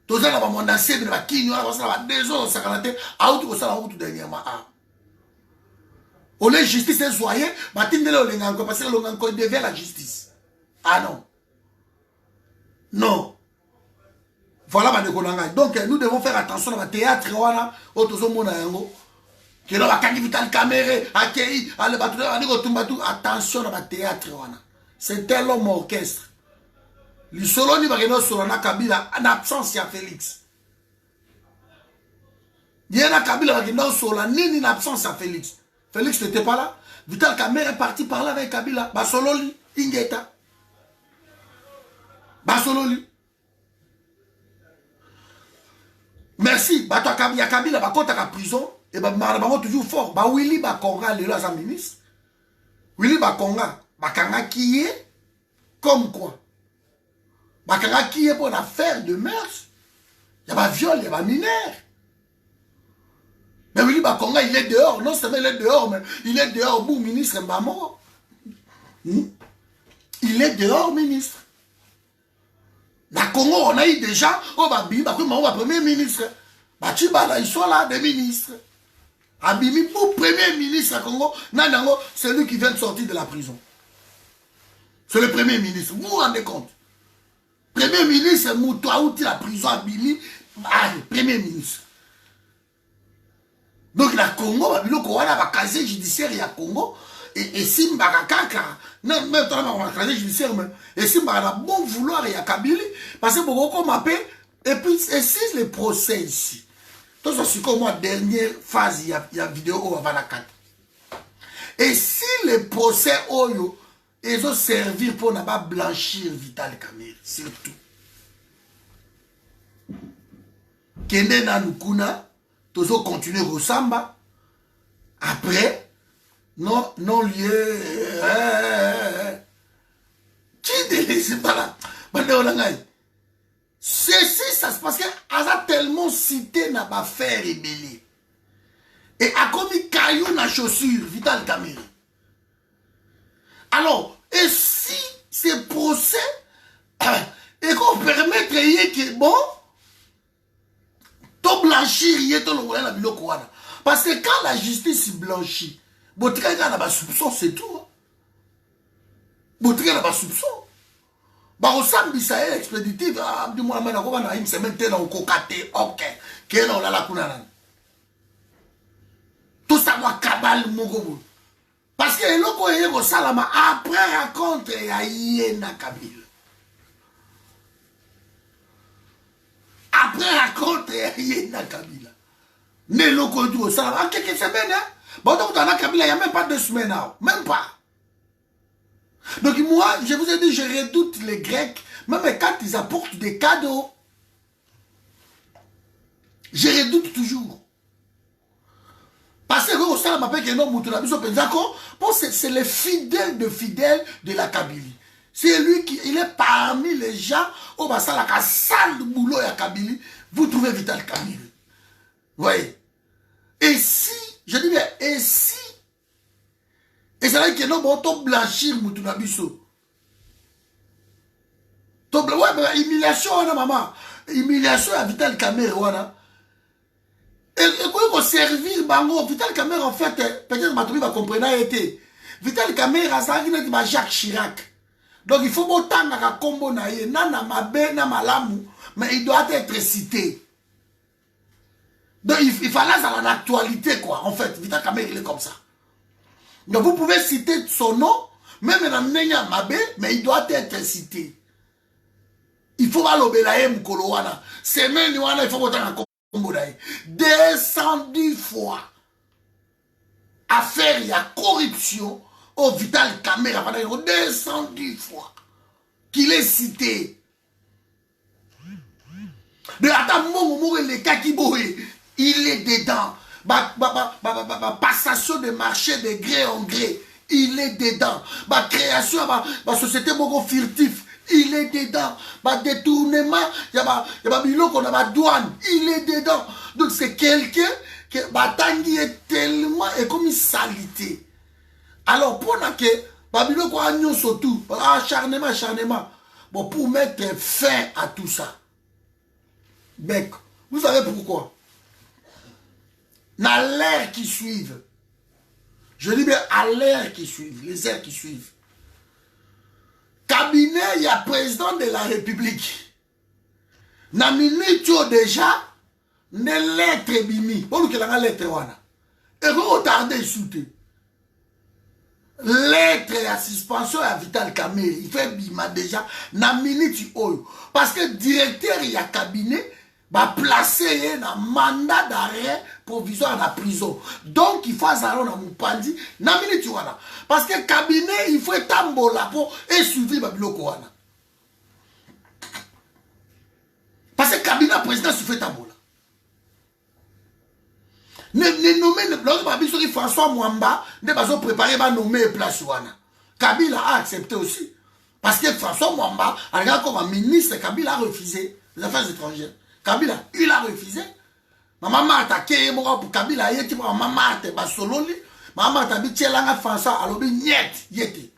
A: Tous les gens qui ont essayé de faire des choses, des autres, des autres, dernièrement. Au lieu de justice, c'est soyez, parce que l'on devient la justice. Ah non. Non. Voilà, donc nous devons faire attention à la théâtre. Attention à la théâtre. C'est un homme orchestre. Le solo ni bageno solo na Kabila en absence de Félix. Il y a Kabila bageno solo ni en absence de Félix. Félix n'était pas là. Vital Kamerhe est parti parler avec Kabila. Basololi, Ingeta. Basololi. Merci. Il y a Kabila, il y a prison. Et il y toujours fort. Willy Bakonga, il est là, ministre. Willy Bakonga, Bakanga qui est comme quoi? Bakanga qui est pour l'affaire de mœurs. Il y a un viol, il y a un mineur. Mais Willy Bakonga, il est dehors. Non seulement il est dehors, mais il est dehors, bon ministre Mbamo. Il est dehors, ministre. La Congo, on a eu déjà, on va premier ministre. Bachibala, ils sont là, des ministres. Abimi, pour premier ministre à Congo, Nanango, c'est lui qui vient de sortir de la prison. C'est le premier ministre. Vous vous rendez compte? Premier ministre, Moutouaouti, la prison, Abimi, premier ministre. Donc, la Congo, il y a un casier judiciaire, il y a Congo. Et si Mbakakaka, non, même dans le casier judiciaire, et si Mbakaka, bon vouloir, il y a Kabili, parce que beaucoup m'appellent, et puis, et si les procès ici, tout ça, c'est comme moi, dernière phase, il y a vidéo au Havanakat. Et si les procès, ils ont servi pour ne pas blanchir Vital Kamerhe, surtout. Kende Nanukuna, tous ont continué au Samba, après, non lieu. Qui délaisse pas là? Ceci, ça se passe qu'elle a tellement cité n'a pas fait rébeller. Et a commis caillou na chaussure, Vital Kamerhe. Alors, et si ces procès, et qu'on permet de que bon, to blanchir, y est to le la biloko wana. Parce que quand la justice blanchit, Botrika n'a pas soupçon, c'est tout. Botrika n'a pas soupçon. Barosambi ça est expéditif. Dis-moi, on a une semaine au kokate, ok. Quel on a la kunana. Tout ça doit cabal Mogobo. Parce que l'oko est au salama après raconte à Yéna Kabila. Après raconte à Yéna Kabila. Mais l'oko est au salama. En quelques semaines, hein? Bon, donc, dans la Kabila, il n'y a même pas 2 semaines. Même pas. Donc, moi, je vous ai dit, je redoute les Grecs, même quand ils apportent des cadeaux. Je redoute toujours. Parce que au sein m'appelle que non, c'est le fidèle de la Kabylie. C'est lui qui il est parmi les gens au bas la salle de boulot à Kabylie. Vous trouvez Vital Kamerhe. Vous voyez? Et si, je dis bien, et si, et c'est là que non, bon, to blanchir Moutunabiso. Ouais, mais humiliation, maman. Humiliation à Vital Kamerhe, voilà. Et quoi servir bango Vital Kamerhe en fait peut-être ma trouvé va comprendre été Vital Kamerhe a ça qui ma Jacques Chirac. Donc il faut autant à combo na ye na mabe na malamu mais il doit être cité. Donc il fallait dans l'actualité quoi en fait Vital Kamerhe il est comme ça. Donc vous pouvez citer son nom même dans nenya mabe mais il doit être cité. Il faut pas l'obélaye mukolo wana. Semaine wana il faut autant à 210 fois affaire il y a corruption au Vital Kamerhe 210 fois qu'il est cité de attends les cas qui il est dedans passation de marché de gré en gré il est dedans création société beaucoup furtif il est dedans. Détournement, il y a biloko na douane, il est dedans. Donc c'est quelqu'un qui Batangi est tellement et comme une salité. Alors pour que biloko agnon surtout, acharnement. Bon pour mettre fin à tout ça. Bec, vous savez pourquoi? Dans l'ère qui suivent. Je dis bien à l'ère qui suivent, les airs qui suivent. Cabinet, il y a président de la République. Na minute yo déjà, ne lettre bimi. Bon, que la lettre wana. Et vous retardez souté. Lettre à suspension à Vital Kamerhe. Il fait bima déjà. Na minute oyo. Parce que directeur y a cabinet. Va placer un mandat d'arrêt provisoire à la prison. Donc, il faut azaro na mupandi. Na minute wana. Parce que cabinet, il faut tambola pour et suivre babiloko wana. Parce que cabinet président se fait tambola. Ne nommer le François Mwamba, ne pas préparer va nommer place wana. Kabila a accepté aussi. Parce que François Mwamba, regarde comme un ministre, Kabila a refusé les affaires étrangères. Kabila, il a refusé. Ma maman a attaqué pour Kabila, il a dit ma maman a attaqué Basololi. Ma maman a dit Tchelanga François, alors il niet, yeti.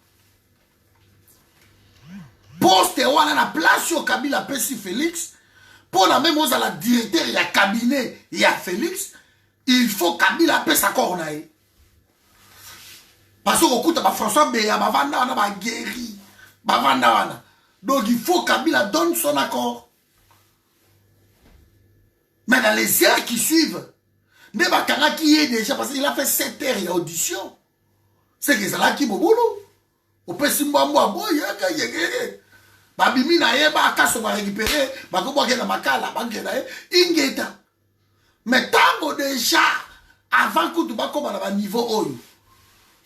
A: Poste wana na place sur Kabila Pessi Félix. Pour la même chose à la directeur, il y a cabinet, il y a Félix. Il faut Kabila paie sa cornaille. Parce que François Béa, Bavanda wana ba guéri. Bavanda wana. Donc il faut Kabila donne son accord. Mais dans les heures qui suivent, Nebakanga qui est déjà, parce qu'il a fait 7 heures d'audition. C'est que c'est là qui boulot. Au Pessimboambo, Babimi na ye, Bakaso va récupérer, Bakobo na Makala, Bangena, Ingeta. Mais tant déjà, avant que tu vas comme à niveau haut,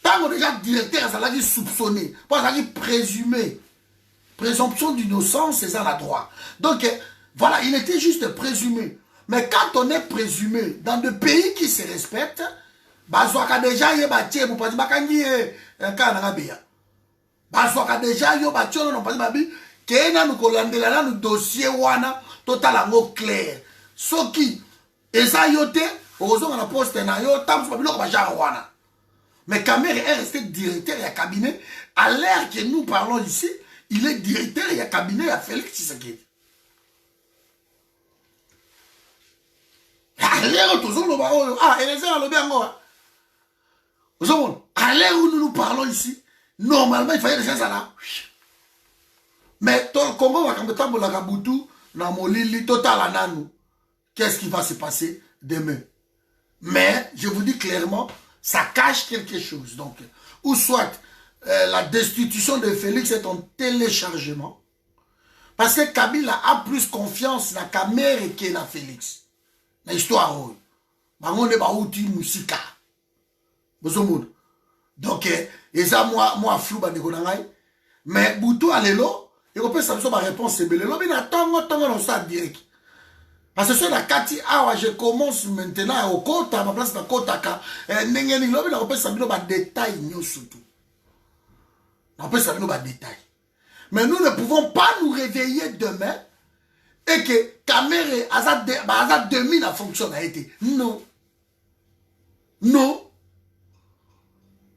A: tant déjà directeur, ça l'a dit soupçonné, ça l'a dit présumé. Présomption d'innocence, c'est ça la droit. Donc, voilà, il était juste présumé. Mais quand on est présumé dans des pays qui se respectent, Bazoaka déjà y est vous pensez bakangi kanangabia. Bazoaka déjà yo batio non pas babi kena nous kolandela là nous dossier wana total ango clair. Soki eza yote ozonga na poste na yo tam so biloko ba genre wana. Mais Kamerhe est resté directeur et cabinet à l'heure que nous parlons ici, il est directeur et cabinet à Félix Tshisekedi. À l'heure où nous parlons ici, normalement il fallait déjà ça là. Mais dans le Congo, qu'est-ce qui va se passer demain? Mais je vous dis clairement, ça cache quelque chose. Donc, ou soit la destitution de Félix est en téléchargement, parce que Kabila a plus confiance dans la Kamerhe que dans Félix. Na histoire oyo bangonde ba uti musika bozomodo donc eza moi flou ba ndeko na ngai mais butu alelo ekopesa biso ba réponse ebele lobi na tongo na sa direct parce que sur la kati awa je commence maintenant au kota ma place na kota ka ndenge ni lobi na kopesa bino ba détail nyonso tout na kopesa bino ba détail mais nous ne pouvons pas nous réveiller demain et que Kamerhe a 2000 a fonctionné a été. Non. Non.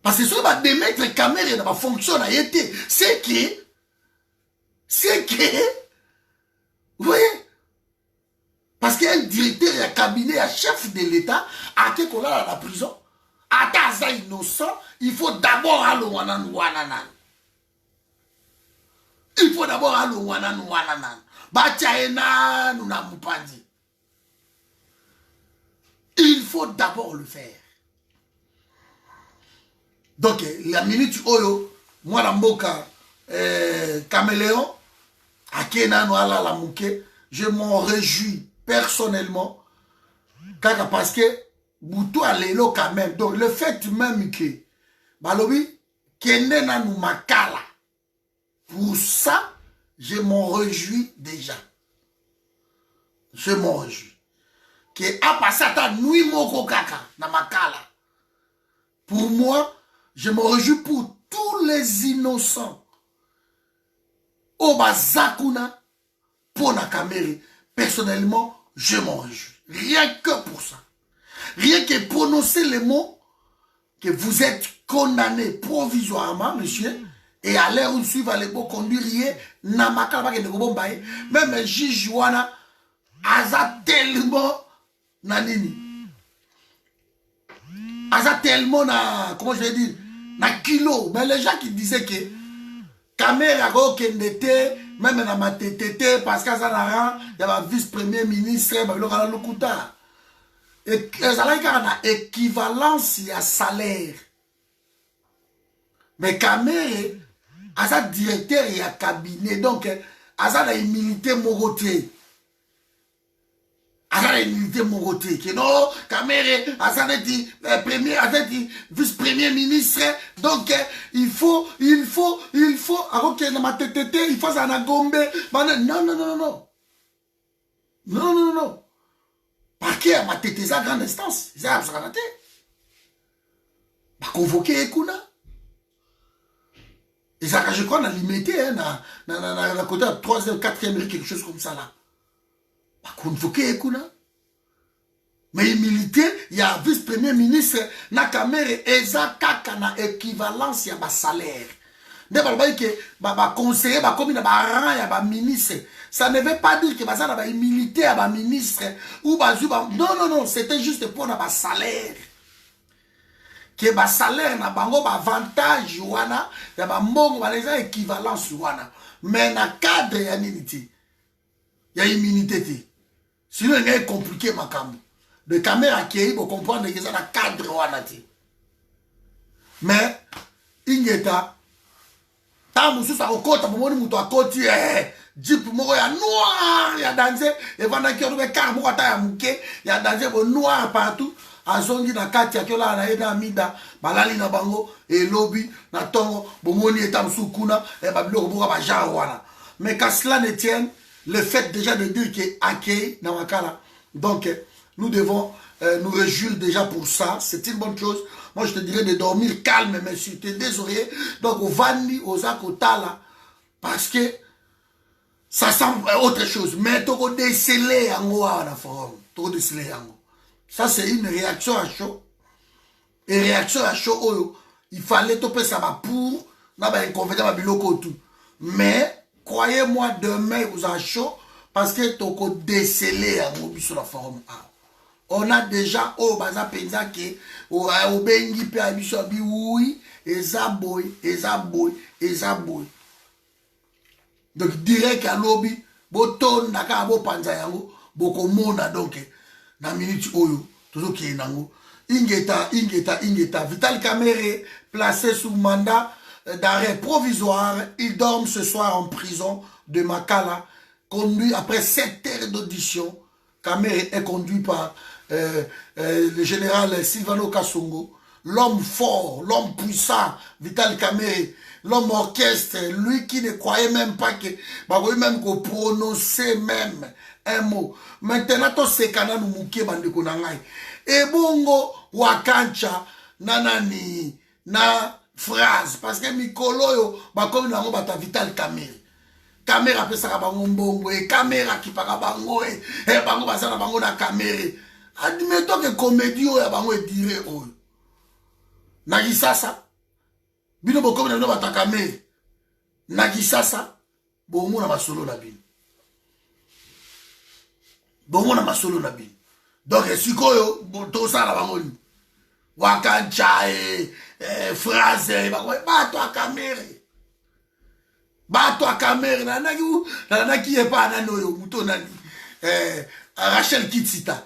A: Parce que si on va démettre Kamerhe n'a fonctionné a été. C'est que. Vous voyez? Parce qu'il y a un directeur et un cabinet, un chef de l'État, à qui qu'on a à la prison. À Taza innocent, il faut d'abord aller au Wanan. Il faut d'abord aller au Wanan. Il faut d'abord le faire. Donc, la minute oyo, moi la mboka caméléon, à Kena Noala la mouke, je m'en réjouis personnellement, parce que Boutou a l'élo quand même. Donc, le fait même que, Balobi, Kene na nou makala, pour ça, je m'en réjouis déjà. Je m'en réjouis. Que a passé à nuit moko kaka na makala. Pour moi, je me réjouis pour tous les innocents. Oba Zakuna pour na Kamerhe. Personnellement, je m'en réjouis. Rien que pour ça. Rien que prononcer les mots que vous êtes condamné provisoirement, monsieur. Et à l'heure où suivre les beaux conduire, même un juge wana aza tellement nanini. Aza tellement na, comment je vais dire, na kilo. Mais les gens qui disaient que Kamerhe a kende te, même dans ma TTT, Pascal Zanaran, il y a un vice-premier ministre, il y a un locuta. Et il y a une équivalence à salaire. Mais Kamere, il y a un directeur et un cabinet, donc il y a une immunité moroté. Il y a une immunité moroté. Que non, Kamere, il y a un vice-premier ministre, donc il faut, alors que dans ma TTT, il faut un gombe. Non. Non. Parce que ma TTT, c'est une grande instance. C'est un grande instance. Convoquer Ekuna. Et ça, je crois, on a limité, dans la côté 3e, 4e, quelque chose comme ça, là. Convoquer Ekuna. Mais il militait, il y a un vice-premier ministre, na Kamere, eza kaka na équivalence, il y a un salaire. Conseiller, comme il y a un rang, il y a un ministre. Ça ne veut pas dire que il y a un militaire, un ministre, ou non, c'était juste pour un salaire. Que ba salaire na bango ba avantage wana ya ba mbongo ba les équivalence wana mais na cadre ya nini ya immunité ti sinon il est compliqué makambo de caméra qui est pour comprendre que ça na cadre wana ti mais ingeta ta musu sa okota bomoni muto akoti jeep moko ya noir ya danger et vanda ki on be car moko ta ya muke ya danger bo noir partout azongi na kati akola na eda mida balali na bango et lobby na tongo bomoni eta msukuna e babiloko boka ba genre wana mais qu'à cela ne tienne le fait déjà de dire que accueil na wakala donc nous devons nous réjouir déjà pour ça, c'est une bonne chose. Moi je te dirais de dormir calme mais sur tes deux oreillers donc au vandi aux akotala parce que ça semble autre chose mais toko déceler yango na forum toko déceler yango. Ça, c'est une réaction à chaud. Et réaction à chaud, oh, il fallait toper ça pour inconvénient tout. Mais, croyez-moi, demain, vous avez chaud parce que tu as décelé à mon sur la forum. On a déjà, oh, baza penza ke, oh, bengi pe abiso bi, oui, eza boy. Donc, direct à lobby, boton, naka, bo panza yango, boko mona, donc, na minute oyo toujours qui est nango ingeta Vital Kamere placé sous mandat d'arrêt provisoire. Il dorme ce soir en prison de Makala, conduit après 7 heures d'audition. Kamere est conduit par le général Silvano Kasongo, l'homme fort, l'homme puissant, Vital Kamere, l'homme orchestre, lui qui ne croyait même pas que, même qu'on prononçait même un mot. Maintenant, to sekana nu muke bandeko na ngai. Et bongo wakancha nanani na phrase parce que mikolo yo bakomi nango bata Vital Kamere. Kamera apesaka bango mbongo e kamera kipaka bango e bango basala bango na Kamere. Admettons que comédie oyo ya bango edire oyo. Na kisasa bino bokomi na bino bata Kamere. Na kisasa bongo na masolo na bino. Bongo na masolo na bino. Donc sikoyo to sala bango ni. Wakancha phrase bato a Kamere. Bato a Kamere na ki epa na noyo muto nani Rachel Kitsita.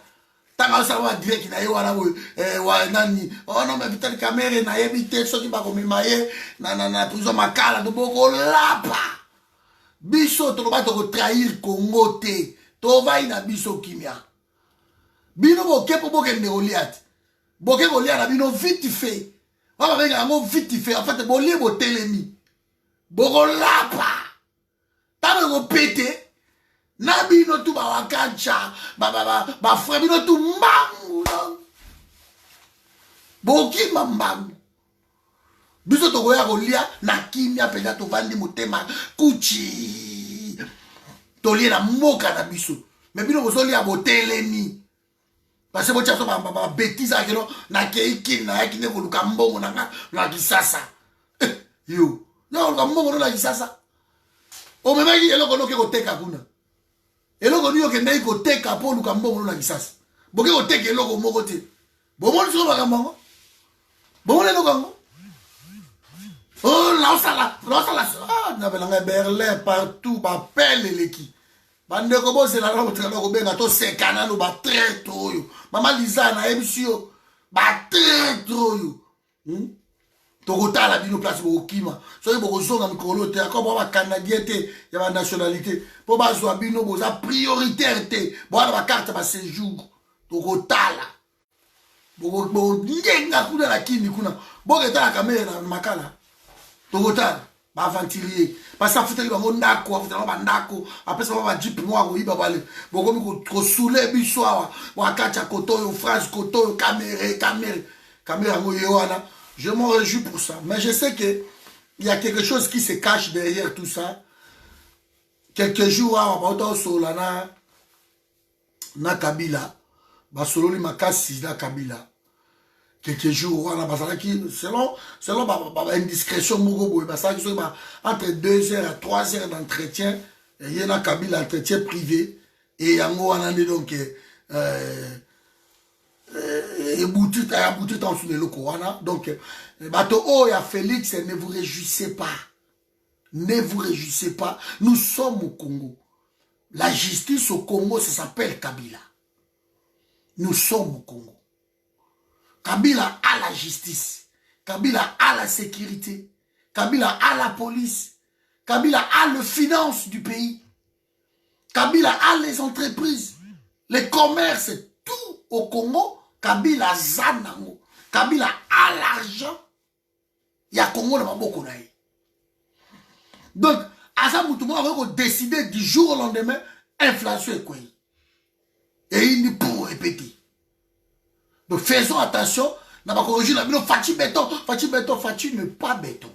A: Tanga sawa direct na yo wana wa nani oh non mais Vital Kamere na yebite soki ba ko mimaye na prison Makala do boko lapa. Biso to ba to trahir Congo te. To vai na biso kimia. Bino boke po boke ne Goliath. Boke Goliath na bino vite fait. Baba benga ngo vite fait. En fait bolie bo telemi. Boko lapa. Taba go pété. Na bino tu ba wakancha. Ba frère bino tu mbangu. Boki mambangu. Biso to goya Goliath na kimia penda to vandi motema kuchi. Tolie na moka na biso. Mais bino bozoli ya botelemi. Parce que bocha so ba bêtise akelo na keiki na yakine koluka mbongo na kisasa. Yo. Na koluka mbongo na kisasa. O memaki eloko noke koteka kuna. Eloko niyo ke ndai koteka po luka mbongo na kisasa. Boke koteka eloko moko te. Bomoni so ba mbongo. Bomoni eloko ngo. Oh, la sala. Ah Berlin, partout, bapelle l'équipe. Bande kobo c'est la langue de Robenga, to sekana no ba très trop yo. Maman Lisa na MCO, ba très trop yo. Tokota la bino place bo kima. So yo bo zonga mikolo te, comme ba canadien te, ya ba nationalité. Po ba zo bino bo za prioritaire te. Bo ba carte ba séjour. Tokota la. Bo ngenga kuna la kini kuna. Bo keta la caméra na makala. Tokota ba aventurier. Parce que foutre bango ndako, foutre ba ndako, après ça ba jeep noir oyiba bale. Bokomi ko soule biso awa. Wa kacha koto, phrase koto, caméra ngo yewana. Je m'en réjouis pour ça. Mais je sais qu'il y a quelque chose qui se cache derrière tout ça. Quelques jours, na Kabila, Basololi Makasi na Kabila. Quelques jours, selon indiscrétion, entre 2 heures à 3 heures d'entretien, il y a un Kabila entretien privé, et il y a donc abouti dans le locaux. Donc, bateau oh ya Félix, ne vous réjouissez pas. Ne vous réjouissez pas. Nous sommes au Congo. La justice au Congo, ça s'appelle Kabila. Nous sommes au Congo. Kabila a la justice. Kabila a la sécurité. Kabila a la police. Kabila a le finance du pays. Kabila a les entreprises. Les commerces, tout au Congo. Kabila zanango. Kabila a l'argent. Il y a Congo dans Maboko naï. Donc, Asa Moutouma va décider du jour au lendemain, inflation est quoi. Et il n'y pour répéter. Donc, faisons attention. N'a pas corrigé la vidéo. Fati béton. Fati ne pas béton.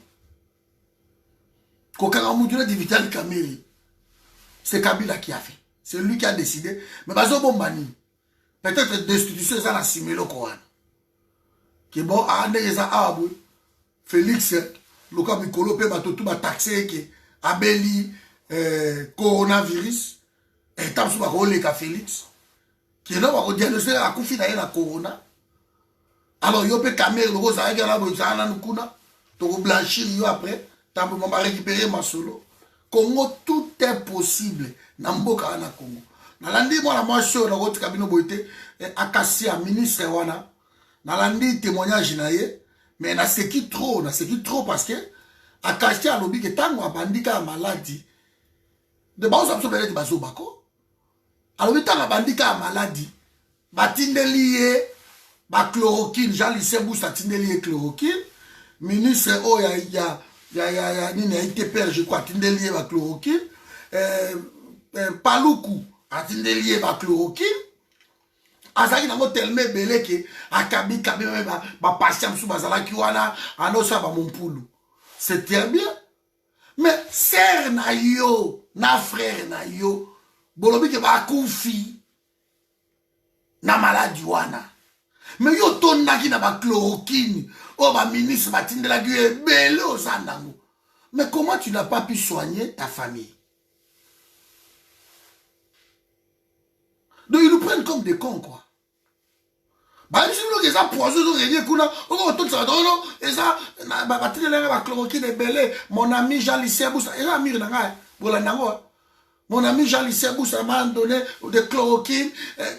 A: Kokanga Moutouna dit Vital Kameri. C'est Kabila qui a fait. C'est lui qui a décidé. Mais Bazo Bombani. Peut-être destitution ça la similo Koran. Qui bon à Ndeza Abou Félix Luka Mikolo pe batotu ba taxé qui abeli coronavirus et tam sou ba rolé ka Félix qui là ba diagnostiquer a kufi na la corona. Alors yo pe caméra le rose avec la bo ça na nkuna to blanchir yo après tam mo ba récupérer ma solo. Congo tout est possible na mboka na Congo. Nalandi moi la moisson na votre cabinet boité Akasia ministre wana nalandi témoignage naie mais na seki trop parce que Akasia lobi que tango abandika maladie de ba osa sobele bazo bako alobi tango abandika maladie batindeli ba chloroquine Jean Lycée Boussa tindeli chloroquine ministre oh ya nini ITPR je crois tindeli ba chloroquine Paluku atindeli ba chloroquine azaki nango tellement belé que akabi ba patient sous bazala ki wana anosa ba mompulu c'est très bien mais sœur na yo na frère na yo bolobi ke ba kufi na maladie wana mais yo tondaki na ba chloroquine o ba ministre batindela ki belé osandango mais comment tu n'as pas pu soigner ta famille? Donc ils nous prennent comme des cons quoi. Bah si nous les a poisons nous rien kuna on tout ça non et ça ba télé ba chloroquine belé mon ami Jean Lycée Boussa et là ami na ngai bolandango mon ami Jean Lycée Boussa m'a donné de chloroquine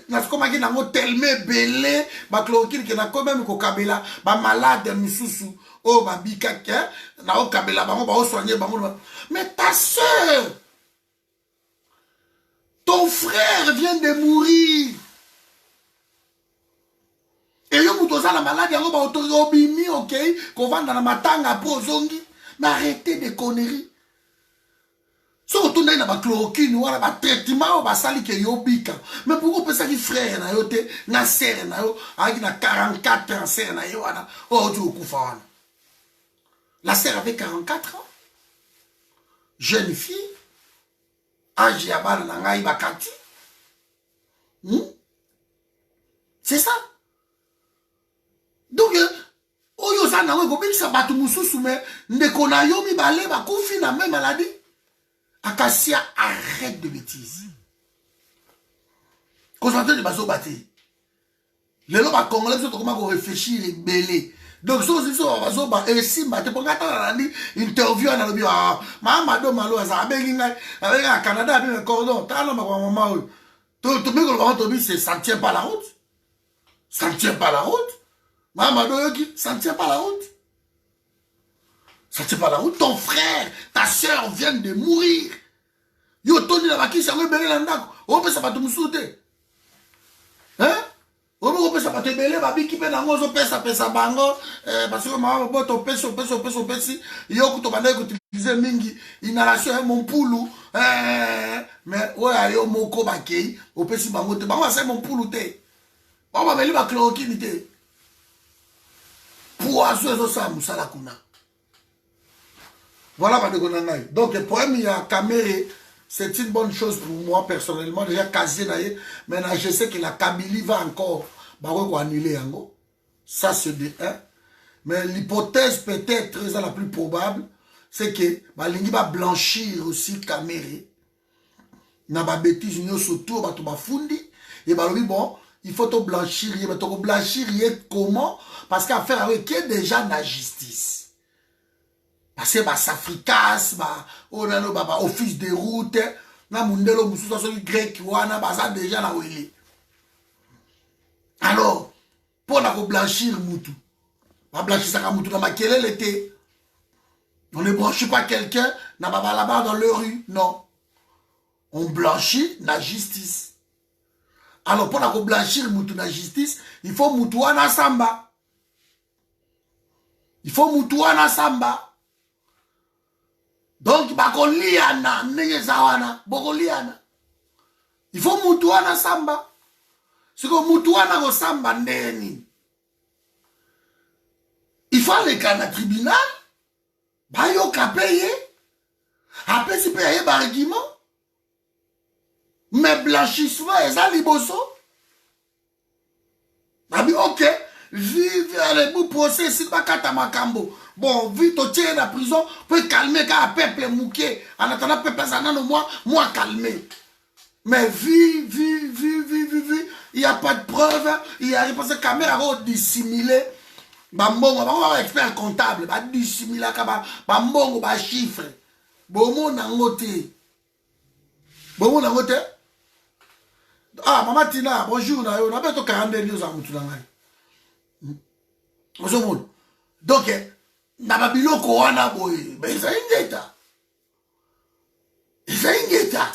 A: na comme qui nango tellement belé ba chloroquine qui na quand même ko kabela ba malade misusu oh ba bikaka na o kabela ba mo ba soigner ba mo mais ta sœur ton frère vient de mourir. Et yo moutoza la maladie, yango ba autorité obimi, ok, qu'on va dans la matanga pour zongi. Mais arrêtez des conneries. Si on tourne dans la chloroquine, ou la traitement, ou la sali ke yo bika. Mais pourquoi on peut ça qui frère na yo te, na sœur na yo, avec na 44 ans, sœur na yo, oh tu okufa wana. La sœur avait 44 ans. Jeune fille. Âge yabana na ngai bakati. C'est ça. Donc, oyo za na weko bikisa batu mususu me ndeko na yo mibale bakufi na même maladie. Akasia, arrête de bêtises. Concentrez de bazo bate. Les lois congolais sont comment réfléchir et belé. Donc, et si, interview, Mamado Malo, ça Canada, un cordon, ça ne tient pas la route. Ça ne tient pas la route. Mamado, ça ne tient pas la route. Ça ne tient pas la route. Ton frère, ta soeur viennent de mourir. Yo, Tony, la vaquille, ça va bien l'andac. On peut ça va te moussouter. Hein? On peut ça va te belé, babi qui peut dans l'ozo, pesa bango, parce que maman, bon, ton peso, yo, quand on va utiliser mingi, inhalation, mon poulou, mais, ouais, yo, moko, bakei, au pesi bango, te, bango, c'est mon poulou, te. On va me dire, chloroquine, te. Poisson, ça, moussala, kuna. Voilà, ma dégonanaï. Donc, le problème, il y a Caméré. C'est une bonne chose pour moi personnellement. Déjà, Kazé, maintenant, je sais que la Kabylie va encore annuler. Ça, c'est de 1. Mais l'hypothèse peut-être la plus probable, c'est que Balingi va blanchir aussi Caméré. Na ba bêtise, nous surtout, ba tuba fundi. Et bah oui, bon, il faut te blanchir. Mais te blanchir, comment? Parce qu'affaire avec qui est déjà la justice. Parce que bah s'africasse, bah on a bah office de route, na mundelo mususa so grec wana bah ça déjà na wele. Alors pour la blanchir mutu, ba blanchir ça mutu na makelele l'été. On ne blanchit pas quelqu'un na baba là-bas dans le rue, non. On blanchit la justice. Alors pour la blanchir mutu na justice, il faut mutu wana samba. Il faut mutu wana samba. Donc, bakoliana, negezawana, bokoliana. Il faut mutuana samba. C'est que mutuana go samba ndeni. Il faut aller à la tribunal. Bayo kapeye. Après, si paye par argument. Mais blanchissement, et ça, liboso. Babi, ok. Vive les bouts procès, si pas kata makambo. Bon, vite au tien la prison, peut calmer quand le peuple est mouqué. En attendant, le peuple est moi calmer. Mais vie, il n'y a pas de preuve. Il y a parce que la caméra va dissimuler. Bambongo, on va expert comptable, va dissimuler, bambongo, va chiffre. Bon, nangote. Bon, nangote. Ah, maman Tina, bonjour, on a bientôt 42 news à Moutoulangay. Donc, na biloko wana boye, mais ça ingeta. Ça ingeta.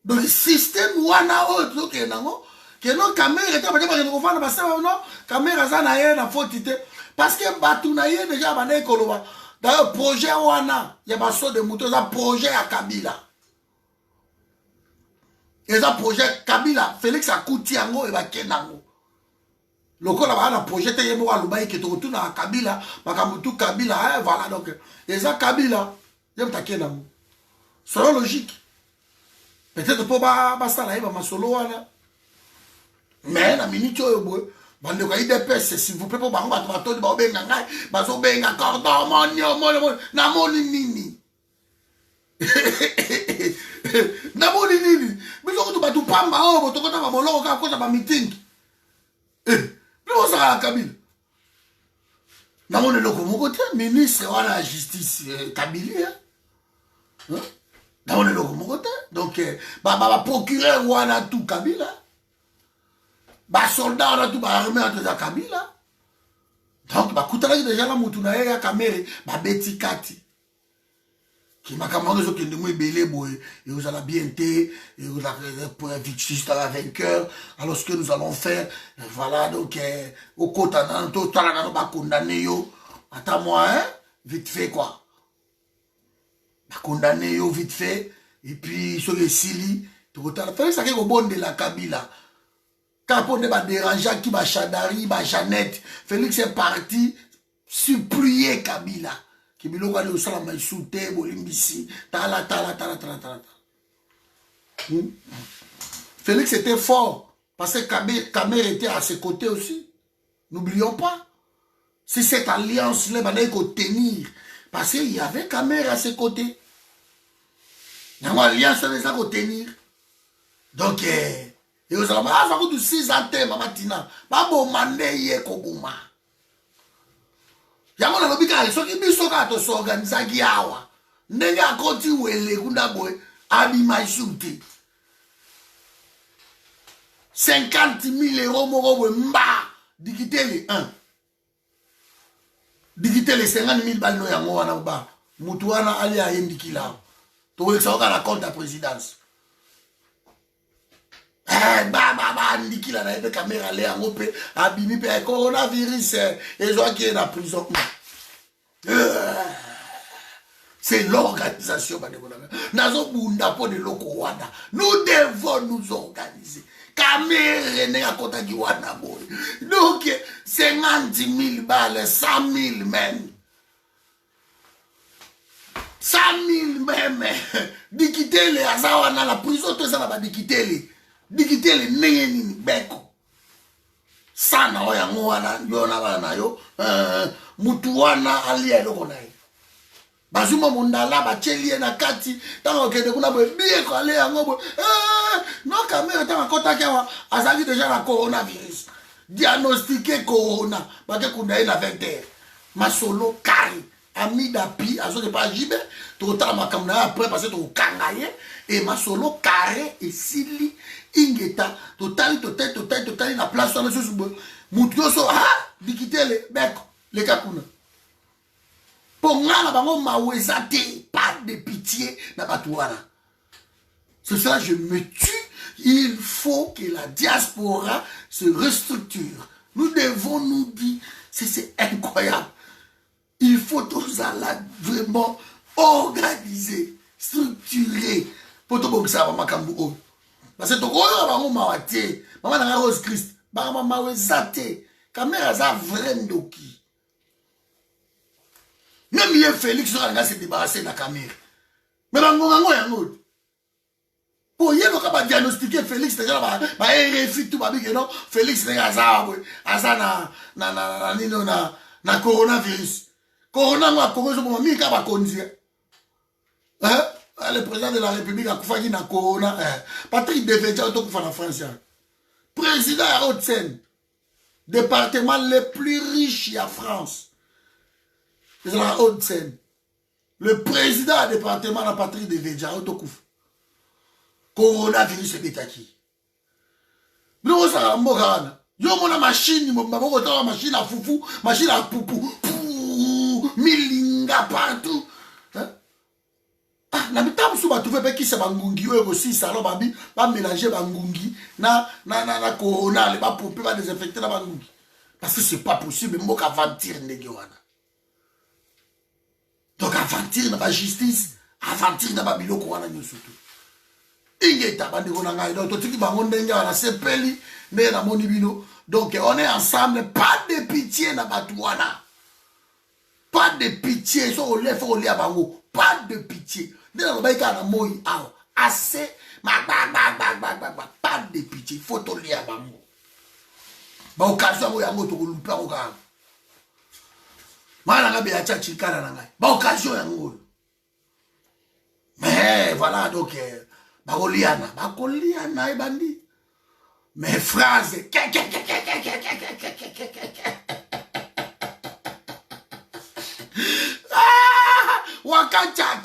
A: Donc, le système wana autre, que non, caméra, était pas de confondre, parce que non, caméra, ça n'a rien à faute. Parce que Batou n'a rien déjà, bané koloba. D'ailleurs, projet wana, il y a pas saut de moto, ça projet à Kabila. Et ça projet Kabila, Félix a coûté ango et va kenango. Lokola ba na projet te yemo alubai ke to tuna Kabila makamutu Kabila voilà donc eza Kabila yem takena mo c'est logique peut-être pour ba ça là ba masolo wana mais na minute oyo boy bande ko IDPS s'il vous plaît pour ba ngba to ba benga ngai ba so benga cordon monio na moni nini na moni nini biso ko ba tu pamba o to ko ta ba moloko ka ko ta ba meeting nous sommes à la Kabyle. Nous avons le côté ministre de la justice Kabylie. Nous avons le côté. Donc, procureur ou a tout Kabyle. Soldat ou a tout armée à Kabyle. Donc, il déjà la moutouna ya kamere, beti kati. Qui m'a commandé ce que nous belé boy et vous allez bien et vous avez pour un vainqueur. Alors ce que nous allons faire, voilà donc au côté tout on va condamner yo. Attends moi hein, vite fait quoi. Va condamner yo vite fait et puis sur les sili, tout le faire ça qui est au bon de la Kabila. Quand on va déranger qui va Chadari, va Jeannette, Félix est parti supplier Kabila. Qui biloko ali osala maisute bolimbisi tala. Félix était fort parce que Kamer était à ses côtés aussi. N'oublions pas. C'est cette alliance-là qu'il faut tenir. Parce qu'il y avait Kamer à ses côtés. Il y a une alliance qu'il faut tenir. Donc, et vous allez ça coûte 6 ans, maman Tina. Babo mande ye kobuma. yango nalobi kaka soki biso kaka tosorganisaki awa ndenge akoti wele kuna boye abima esuku te 50 000 euros moko boye mba dikitele 1 dikitele 50 000 balino yango wana ba mutu wana ali ayendikila tokolekisa oka na compte ya présidence ba ndikila na ebe caméra le yango mpe abimi mpe coronavirus ezwaki ye na prison. C'est l'organisation. Nous devons nous organiser. Donc, 50 000 balles, 100 000 même. 100 000 même. Dikite les azawana la prison, tout ça va dikite les neni beko. Sana oyango wana yona wana yo mutu wana alia eloko na ye bazuma mondala bachelie na kati tango kende kuna boye bieko ale yango boye no kamera tango kotaki awa azali déjà na coronavirus diagnostiqué corona bake kunda ye na 20 heures masolo kari ami d'api azo de pas jibe totala makamna après parce que to kanga ye et masolo carré et sili ingeta totali na place wana susu boye mutu yoso dikitele beko le kakuna pongana bango mawezate pas de pitié na batuana. C'est ça je me tue. Il faut que la diaspora se restructure. Nous devons nous dire c'est incroyable. Il faut tous aller vraiment organiser, structurer pour tout ça va makambu. Parce que tout le monde mawate, maman na Rose Christ, maman mawezate, caméra za vraiment qui. Même hier Félix a se débarrasser de la caméra. Mais bango yango. Pour hier on va diagnostiquer Félix déjà ba RFI tout ba bi que non Félix n'est azana na coronavirus. Corona ngwa Congo mo mi ka ba konzi. Le président de la République a kufaki na corona. Patrick Devedja to kufa na France. Président à Haute-Seine. Département le plus riche en France. C'est la Haute-Seine. Le président du département de Patrick Devedja Autokouf. Coronavirus est qui? Nous ça mokana. Yo mona machine, machine à foufou, machine à poupou, milinga partout. Na bitamu suba tu fais qui c'est bangungi aussi salon babi va mélanger bangungi na corona les ba pomper va désinfecter la bangungi parce que c'est pas possible mboka aventure ndenge wana. Donc aventure na ba justice, aventure na ba biloko wana nyoso tu. Ingeta bandi kona ngai donc totiki bango ndenge wana sepeli ne na moni bino. Donc on est ensemble, pas de pitié na batu wana. Pas de pitié, so ole faut ole abango, pas de pitié. Nena ko baika na moi aw, assez pas de pitié, faut to lia abango. Ba occasion mo yango to ko lupa ko ka. Mala nga be acha chikana na ngai. Ba occasion yango. Mais voilà donc bakoliana ebandi. Mes phrases wakacha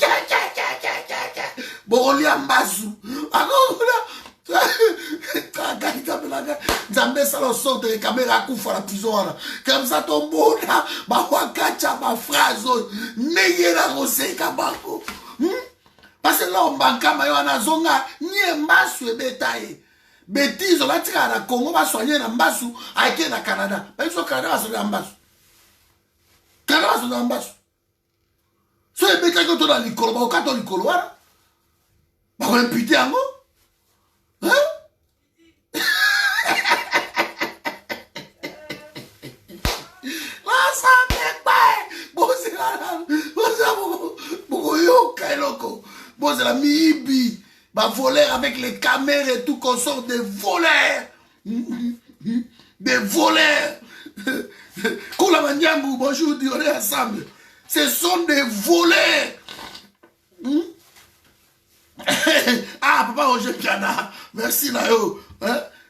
A: bolia mbazu Nzambe salo sorte de caméra kufa la prison comme ça ton bona ba wakacha ba phrase neye la rose kabako parce que là on bankama yo na zonga nie mbasu ebetaye bêtise on va tirer na Congo va soigner na mbasu aike na Canada ba so Canada va soigner na mbasu Canada va soigner na mbasu so ebeta ko to na likolo ba okato likolo wana ba ko imputer yango bon, c'est la Mibi, va voler avec les caméras et tout, qu'on sort des voleurs. Des voleurs. Koula Mandiangou, bonjour, on est ensemble. Ce sont des voleurs. Ah, papa Roger Piana, merci Nayo.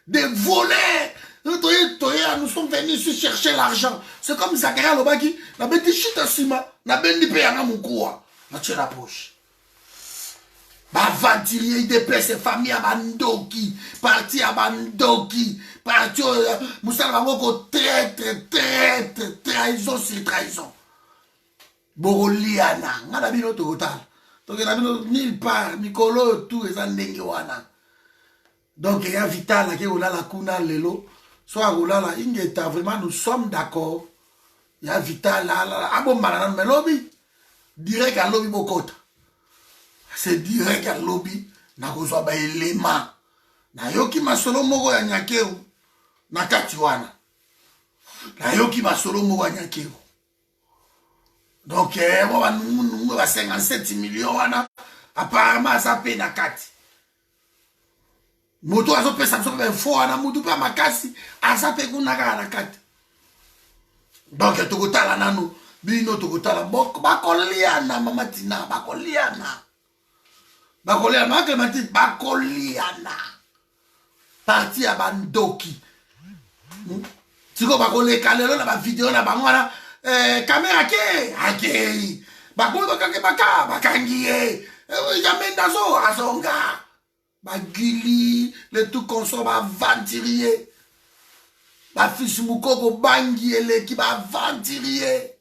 A: Des voleurs. Nous sommes venus ici chercher l'argent. C'est comme Zakaria Lobaki. Na bendi chita sima. Na bendi pe yana moukoua. Na tche la poche. Ba venturier de ses familles à Bandoki. Parti à Bandoki. Parti Moussa Bangoko traître. Trahison sur trahison. Boroliana. Ngana bino total. Donc il y a nulle part. Mikolo tout et Zandenge wana. Donc il y a Vital qui est là la kuna lelo. Soit Roulala, Ingeta, vraiment, nous sommes d'accord. Il y a Vital là, ah bon, malade, mais lobby, direct à lobby Bokota. C'est direct à lobby, na kozwa ba élément. Na yoki masolo moko ya nyakeu, na katiwana. Na yoki masolo moko ya nyakeu. Donc, nous va 57 millions, apparemment, ça paye na kati. Moto azo pesa mso pe fo ana mutu pa makasi asape kunaka na kati. Donc tokotala nanu bino tokotala boko bakoliana mama Tina bakoliana. Bakoliana Clémentine bakoliana. Parti à Bandoki. Tiko bakole kalelo na ba vidéo na bangwana caméra ke bakolo bakake bakangiye. Yamenda zo azonga. Bagili, le tout consomme à venturier. La fiche moukoko bangi ele qui va venturier.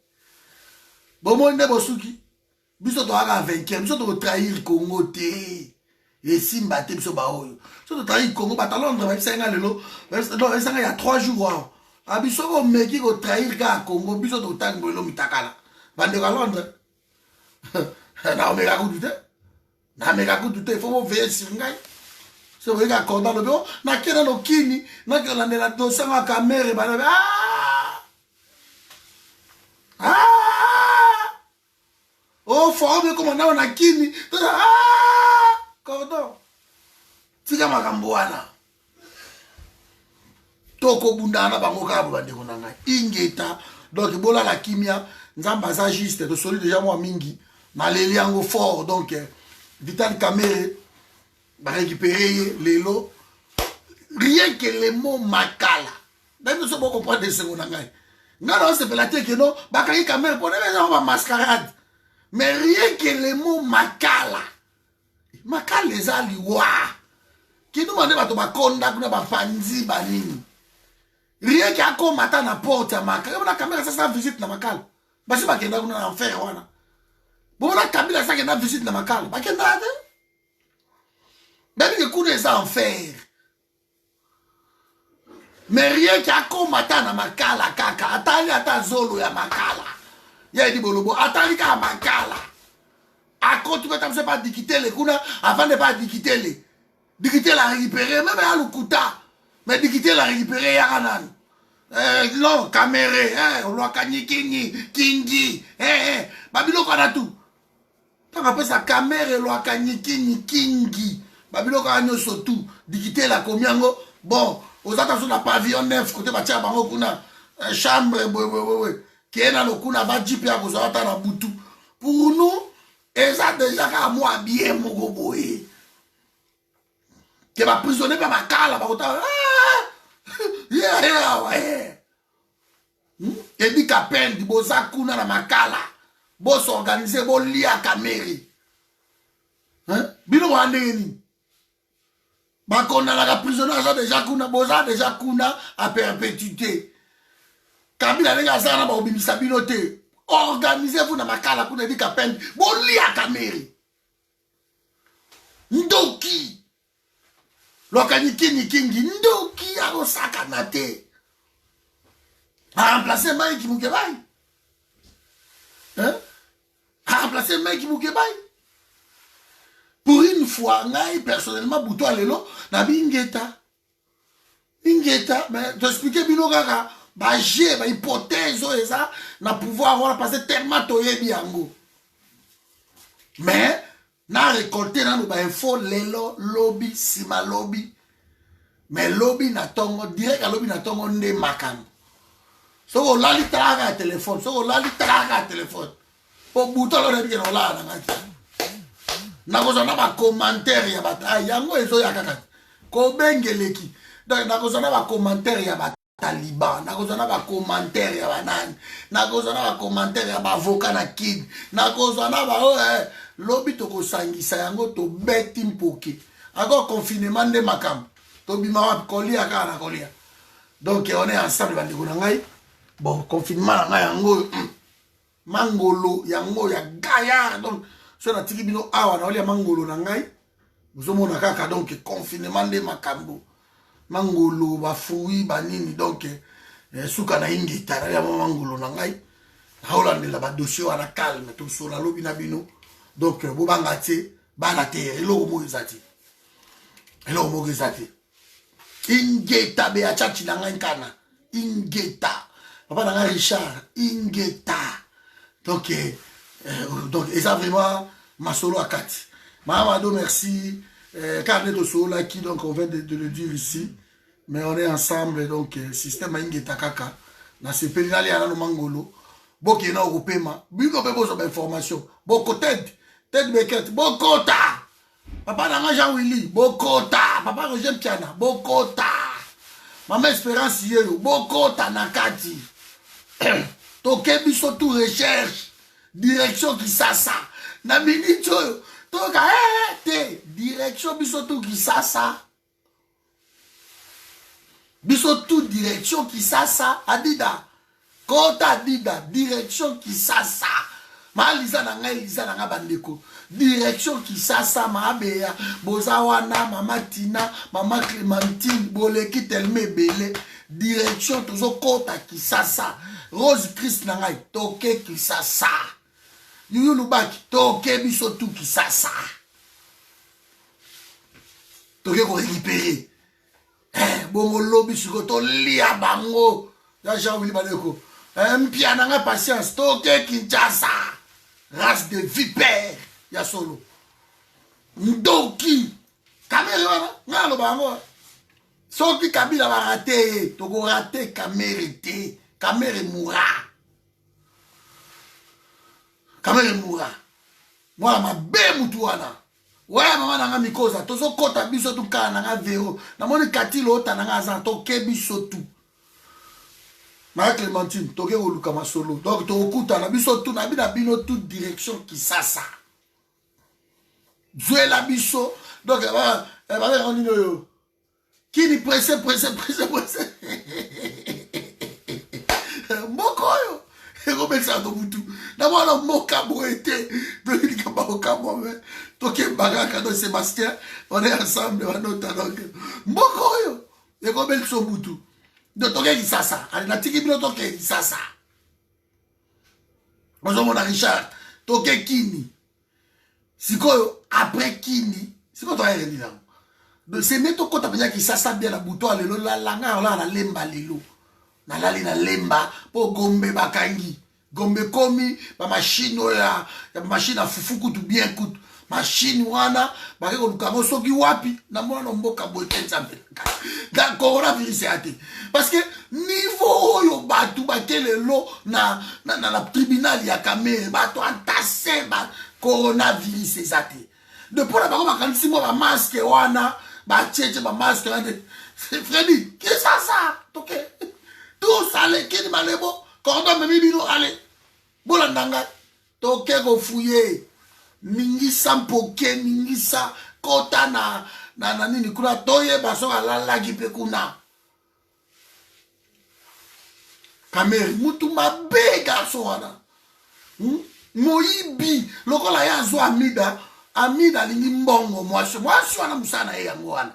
A: Bon, moi, ne bosuki. Biso to aga vainqueur, biso to trahir Congo te. Et simba te biso ba oyo. Biso to trahir Congo, ba talondre, ba bisenga lelo. Non, bisenga il y a 3 jours. Ah, biso ko meki ko trahir ka Congo, biso to tango lo mitakala. Bande ka Londres. Na omega kudute. Na omega kudute, il faut veiller sur ngai. C'est vrai qu'à Corda, na kena no kini, na kena na dosa ma caméra, oh, faut comme on a kini, Corda. Tika makambuana. Toko bundana bango ka bande konanga. Ingeta, donc bola la kimia, nzamba za juste de solide déjà moi mingi, na leli yango fort donc Vital Kamerhe va récupérer les lots. Rien que les mots makala. Même nous sommes comprendre des secondes. Non, c'est la tête que non. Bakari Kamerhe pour les mascarade. Mais rien que les mots makala. Makala les aliwa. Qui nous demande de bakonda, de bapanzi, banini. Rien qu'à comme matin à porte à makala. On a Kamerhe ça visite na makala. Basi bakenda kuna enfer wana. Bon on a Kabila ça kenda visite na makala. Bakenda même que coup des enfers. Mais rien qu'à combattre na makala kaka. Atali ata zolo ya makala. Ya di bolobo. Atali ka makala. A quand tu vas t'amuser pas dikiter les kuna avant de pas dikiter les. Dikiter la récupérer même à l'ukuta. Mais dikiter la récupérer ya kanan. Non, Kamerhe, on l'a kani kingi. Babilo kana tout. Tant après ça Kamerhe l'a kani kingi. Babilo ka nyo sotu dikité la komiango bon aux attentions na pavillon 9 côté batia bango kuna chambre qui est dans le kuna va jipe ya kozata na butu pour nous et ça déjà ka moi bien moko boye que ba prisonnier pa makala ba kota et dit ka peine di boza kuna na makala bo s'organiser bo lia Kamerhe bino wa ndeni Bakona la prisonnière déjà kuna boza déjà kuna à perpétuité. Kabila les gars na ba obimisa binote. Organisez-vous na makala kuna di kapen boli à Kamerhe. Ndoki. Lokaniki ni kingi ndoki a osaka nate. A remplacer Mike Mukebai. A remplacer Mike Mukebai. Pour une fois, personnellement, Bouto Alelo, na bingeta. Ingeta, mais t'expliquer bino kaka, ba j'ai, ba hypothèse, et ça, na pouvoir avoir passé tellement toye biango. Mais, na récolté, na ba info, lelo, lobby, sima lobby. Mais lobby na tongo, direct à lobby na tongo, ne makan. So, on l'a li traga à téléphone, so, on l'a li traga à téléphone. Pour Bouto, on a dit qu'on l'a, nakozana ba commentaire ya bata yango ezo ya kaka ko bengeleki donc nakozana ba commentaire ya bata Taliban, nakozwa na ba commentaire ya banani, nakozwa na ba commentaire ya ba avocat na kid, nakozwa na ba lobi to kosangisa yango to beti mpoke. Encore confinement de makam. To bima wapi kolia kana kolia. Donc on est ensemble bandeko na ngai. Bon, confinement na ngai yango mangolo yango ya gaya. Donc so na tiki bino awa na olia mangolo na ngai. Bozomona kaka donc confinement de makambo. Mangolo ba fruits ba nini donc suka na ingi taraya mangolo na ngai. Haolandela ba dossier wana calme to so la lobi na bino. Donc bo banga te bana te elo mo ezati. Elo mo ezati. Ingeta be achachi na ngai kana. Ingeta. Papa na Richard Ingeta. Donc et ça vraiment ma solo à 4. Mahamado merci. Carnet de solo qui donc on vient de le dire ici. Mais on est ensemble donc système Ingeta kaka. Na CP na ya na mangolo. Boki na européen. Biko be bozo information. Boko tête beket. Bokota. Papa na Jean Willy. Bokota. Papa Roger Piana. Bokota. Maman Espérance Yelo. Bokota nakati. Toke biso tout recherche. Direction qui sasa. Na minute toka te. Direction biso tout qui sasa. Biso tout direction qui sasa. Adida. Kota Adida. Direction qui sasa. Ma Lisa nanga bandeko. Direction qui sasa ma beya. Bozawana, mama Tina, mama Clémentine, boleki telme belé. Direction toujours kota qui sasa. Rose Christ nangai toke qui sasa. Yuyu Lubaki toke biso tout qui sasa. Toke ko récupérer. Bongo lobi sukoto lia bango. Ya Jean Willy Badeko. Mpia nanga patience toke Kinshasa. Race de vipère. Ya solo. Ndoki. Kamere wana. Ngalo bango. Soki Kabila va rater. Toko rater Kamere te. Kamere moura. Kamere moura. Moi ma be mutuana. Ouais maman nanga mikoza. Tozo kota biso tu ka nanga vero. Na moni katilo ota nanga azan toke biso tu. Marie Clémentine, toke oluka masolo. Donc to okuta na biso tu na bina bino toute direction qui sasa. Jouer la biso. Donc on dit yo. Qui ni pressé. Mokoyo. Et comme ça do butu. Na mwana moka boete. Donc il kaba moka moi. Toke bagaka do Sébastien, on est ensemble on nota donc. Mokoyo. Et comme ça butu. De toke Kisasa. Allez na tiki bino toke Kisasa. Bonjour mon Richard. Toke Kini. Sikoyo après Kini. Sikoyo to ayeli là. De c'est meto kota penya Kisasa bien la buto alelo la langa la na lemba lelo. Na lali na lemba po gombe bakangi. Gombe komi ba machine ya machine a fufuku tu bien kutu. Machine wana bakeko lukamo soki wapi na mwana mboka bote nzambe. Ga coronavirus ate. Parce que niveau yo batu bakelelo na tribunal ya Kamere batu entassé ba coronavirus ezate. Depuis la bako bakanisi mo ba masque wana ba tcheche ba masque wana. Freddy, qu'est-ce ça? OK. Tout ça les kini malebo cordon memi bino allez. Bolandanga toke go fouiller. Mingisa mpoke mingisa kota na nini kuna toye baso alala gipe kuna. Kamere mutu mabe garçon wana. Moibi lokola ya zo amida lingi mbongo mwasho wana musana ye yango wana.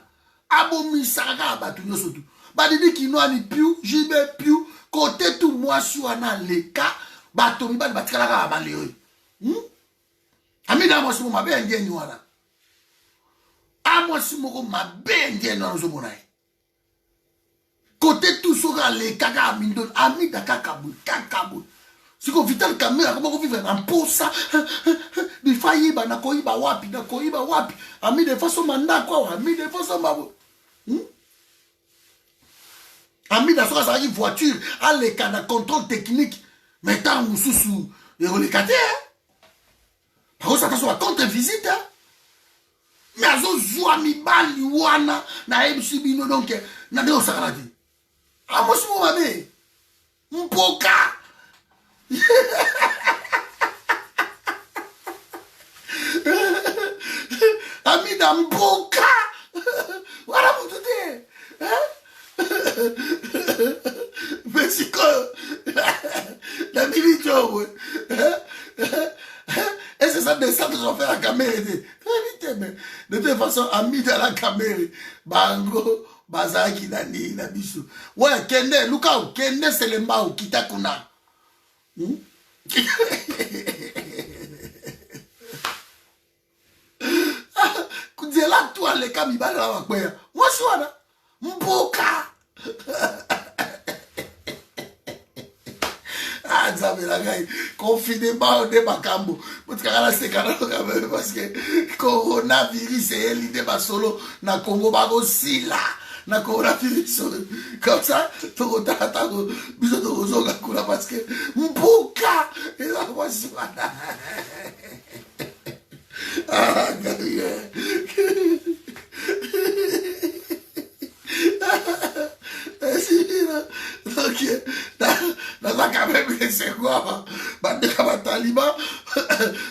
A: Abomisa kaka batu nyoso tu. Badidi kinwani piu jibe piu kote tu mwasho wana leka bato mibali batikala kaka baleyo. Amida mwasi mo mabe ngeni wana. Amwasi mo ko mabe ngeni wana zo bonai. Côté tout sera les kaka amindon amida kakabu. Siko Vital Kamere comment vous vivre en posa. Bi fayiba na koiba wapi. Amida façon manda quoi amida façon babo. Amida sera ça une voiture à les kana contrôle technique mettant mususu et relecate. Par contre, ça passe à contre-visite. Mais à zo zoua mi bali wana na ebisi bino donc na deo sakalati. Ah, moi, je suis mon mamé. Mpoka. Amida Mpoka. Voilà, mon touté. Mais c'est quoi? La militaire, ouais. Et c'est ça, des ça que j'en fais la caméra. Très vite, mais de toute façon, ami de la caméra, bango, bazaki, nani, nabisu. Ouais, Kende, Lukao, Kende, c'est le mao, Kitakuna. Kudzela, toi, les camibales, la maquia. Moi, je suis là. Mboka. Ah, Nzambe la gagne. Confinement de Makambo. Parce que coronavirus est l'idée de solo na Congo bago sila. Na coronavirus. Comme ça, tout le temps, bisous de Rozoga Kula parce que Mbuka. Et là, moi, je suis là. Ah, guerrier. Donc, dans un quand même, c'est quoi? Bandeka Bataliba,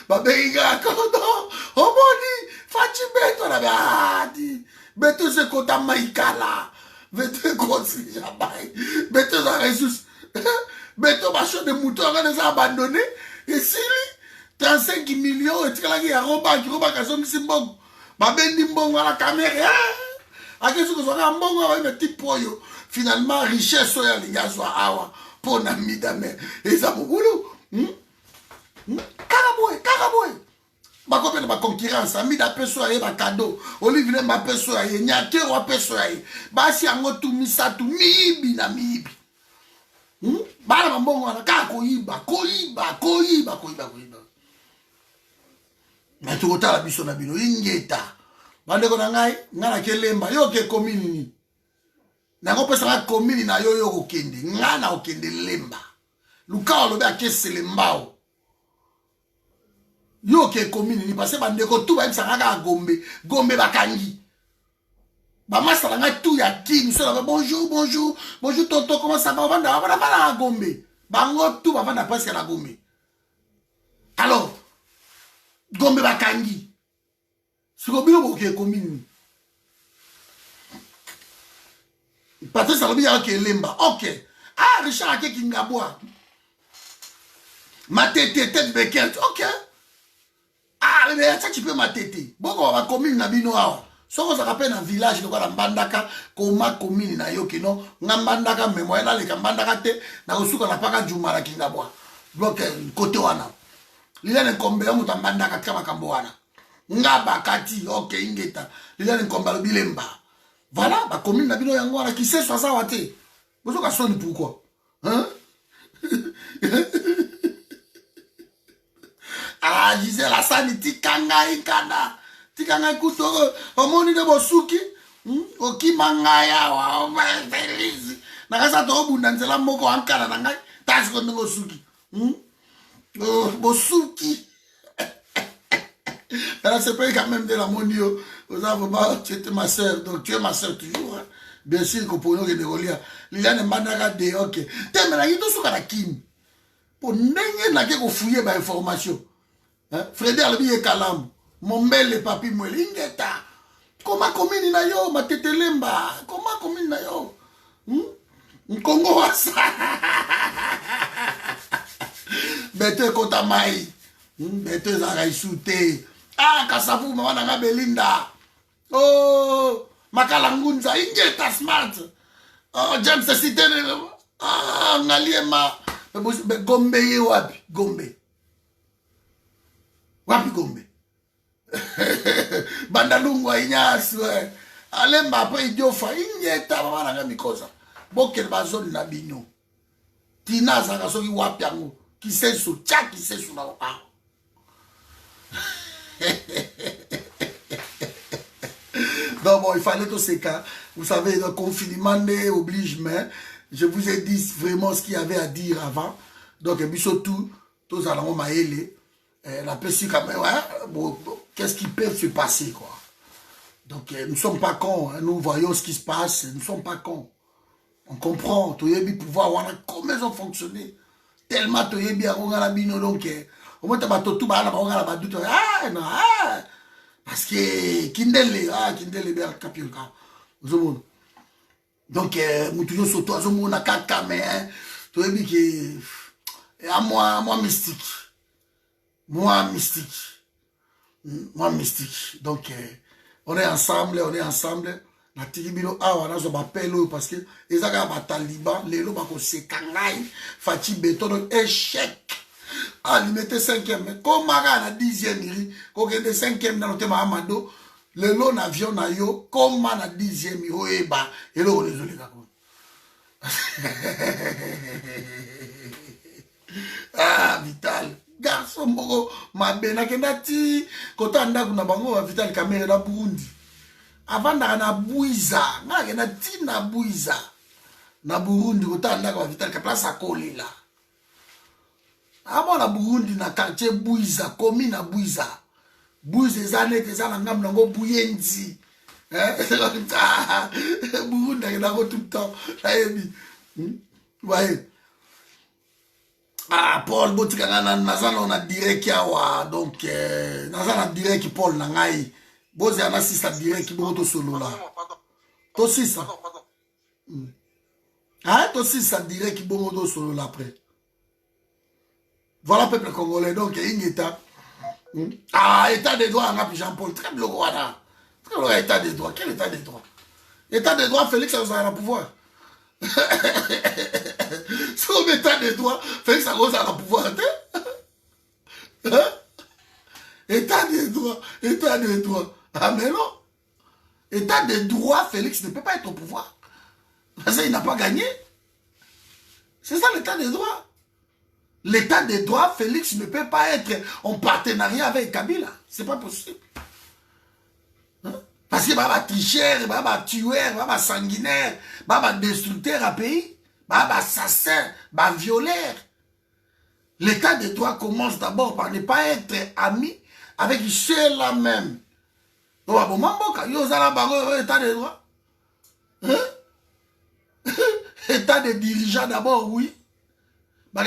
A: Babega Kodo, Omoni, Fachi Beto, la Badi, Beto se kota Maïkala, Beto Kosi Jabai, Beto za ressus, Beto Bacho de Mouton, on les a abandonnés, et si 35 millions, et tu as Roba, qui Roba Kasom Simbong, Babendi Mbong à la caméra, à quelque chose que soit un bon, avec un petit poyo. Finalement, richesse soya linga soit awa pour namidame et ça boulot. Karaboy. Ba kopé ba concurrence, amida peso aye ba cadeau. Olivier m'a peso aye, nyake wa peso aye. Ba si ango tu misatu mibi na mibi. Ba na mbongo na ka koyiba. Mais tu kota la biso na bino ingeta. Bande ko na ngai, ngana kelemba yo ke komini ni. Nango pesa komini na yo yo okende ngana okende lemba luka olobe akese lembao yo ke komini ni parce bande ko tu ba sanga gombe bakangi ba masala nga tu ya king so la bonjour tonton comment ça va vanda gombe bango tu ba vanda presque na gombe alors gombe bakangi siko bino bo ke komini Patrice Alobi y'a qui est lemba. Ok. Ah, Richard a qui ngabwa. Ma tête bekelt. Ok. Ah, mais ça tu peux ma tête. Bon, on va commune na bino awa. So on se rappelle un village de la Mbandaka, koma commune na yoki non. Ngambandaka memoire là les Mbandaka te na osuka na paka jumara kingabwa. Donc côté wana. Lila ne kombe amu tambandaka kama kamboana. Ngaba kati ok ingeta. Lila ne komba lo bilemba. Voilà, la commune n'a pas de qui sait soit ça ou pas. Vous avez sonné pourquoi? Hein? Ah, Gisèle, la sani, tikanga ikana. Tikanga ikuto, omoni de bosuki. Oki mangaya, wa, feliz. Nakasa to obunda nzela moko ankara nangai. Tasi ko ngo suki. Bosuki. Alors c'est pas quand même de la mondio. Vous avez pas, tu es ma soeur, donc tu es ma soeur toujours. Hein? Bien sûr que pour nous, il y a des reliés. Il y a des mandaras de ok. T'es maintenant, il y a tout ce qu'on a kim. Pour n'engue n'a qu'à fouiller ma information. Frédéric Albi Kalam. Mon bel et papi moi l'ingeta. Comment commune na yo, ma tete lemba. Comment commune na yo? Congo wasa. Bete kota mai. Bete zarai soute. Ah, Kasavu, maman nanga Belinda. Oh, Makalangunza, ingeta smart. Oh, James Cité. Ah, ngaliema. Gombe ye wapi? Gombe. Wapi Gombe? Bandalungwa inyasi we. Alemba apa idiofa ingeta maman nanga mikosa. Bokel bazoni na bino. Tina zanga soki wapi yango. Kisesu, tcha kisesu na wao. Donc bon, il fallait tous ces cas. Vous savez, le confinement oblige, mais je vous ai dit vraiment ce qu'il y avait à dire avant. Donc, surtout, tous allons maïler. La personne quand même, ouais, bon, qu'est-ce qui peut se passer, quoi. Donc, nous ne sommes pas cons. Hein, nous voyons ce qui se passe. Nous ne sommes pas cons. On comprend, tu as pouvoir, on a comment ils ont fonctionné. Tellement tu as bien, on a la bino, donc, au moins tu as tout, on a la doute, ah, non, ah, parce que Kindele, Kindele, bien, capio, donc, Moutouyo Soto, on a 4 caméras, tu as dit que, moi, mystique. Moi, mystique. Donc, on est ensemble, na tiribino awa nazo bapelo parce que ezaka ba taliban lelo bako sekangai fati beton donc échec limité 5e mais comme mara na 10e iri ko kende 5e na lotema amado lelo na avion na yo comme na 10e yo eba elo désolé kako Vital garçon moko mabe nakenda ti kota ndako na bango Vital Kamerhe na Burundi avant na Buiza na ti na Buiza na Burundi kota ndako Vital ka place akolela amo na Burundi na quartier Buiza komi na Buiza ezanete ezana ngam nango Buyenzi Burundi na ko tout le temps nayebi ouais. Paul Botikanga nazana on a direct yawa donc nazana direct Paul nangai boze ana sisa direct boto solo la to sisa to sisa direct boto solo la après voilà peuple congolais donc ingeta état de droit na Jean-Paul très bien wana très bien état de droit quel état de droit Félix a le pouvoir si on met état de droit, Félix Angoz a le pouvoir. État de droit. Ah mais non. État de droit, Félix ne peut pas être au pouvoir. Parce qu'il n'a pas gagné. C'est ça l'état de droit. L'état de droit, Félix ne peut pas être en partenariat avec Kabila. C'est pas possible. Parce que baba tricheur, baba tueur, baba sanguinaire, baba destructeur à pays. Assassin, violeur. L'état de droit commence d'abord par ne pas être ami avec ceux-là même. Donc, état de droit. État de dirigeant d'abord, oui. Il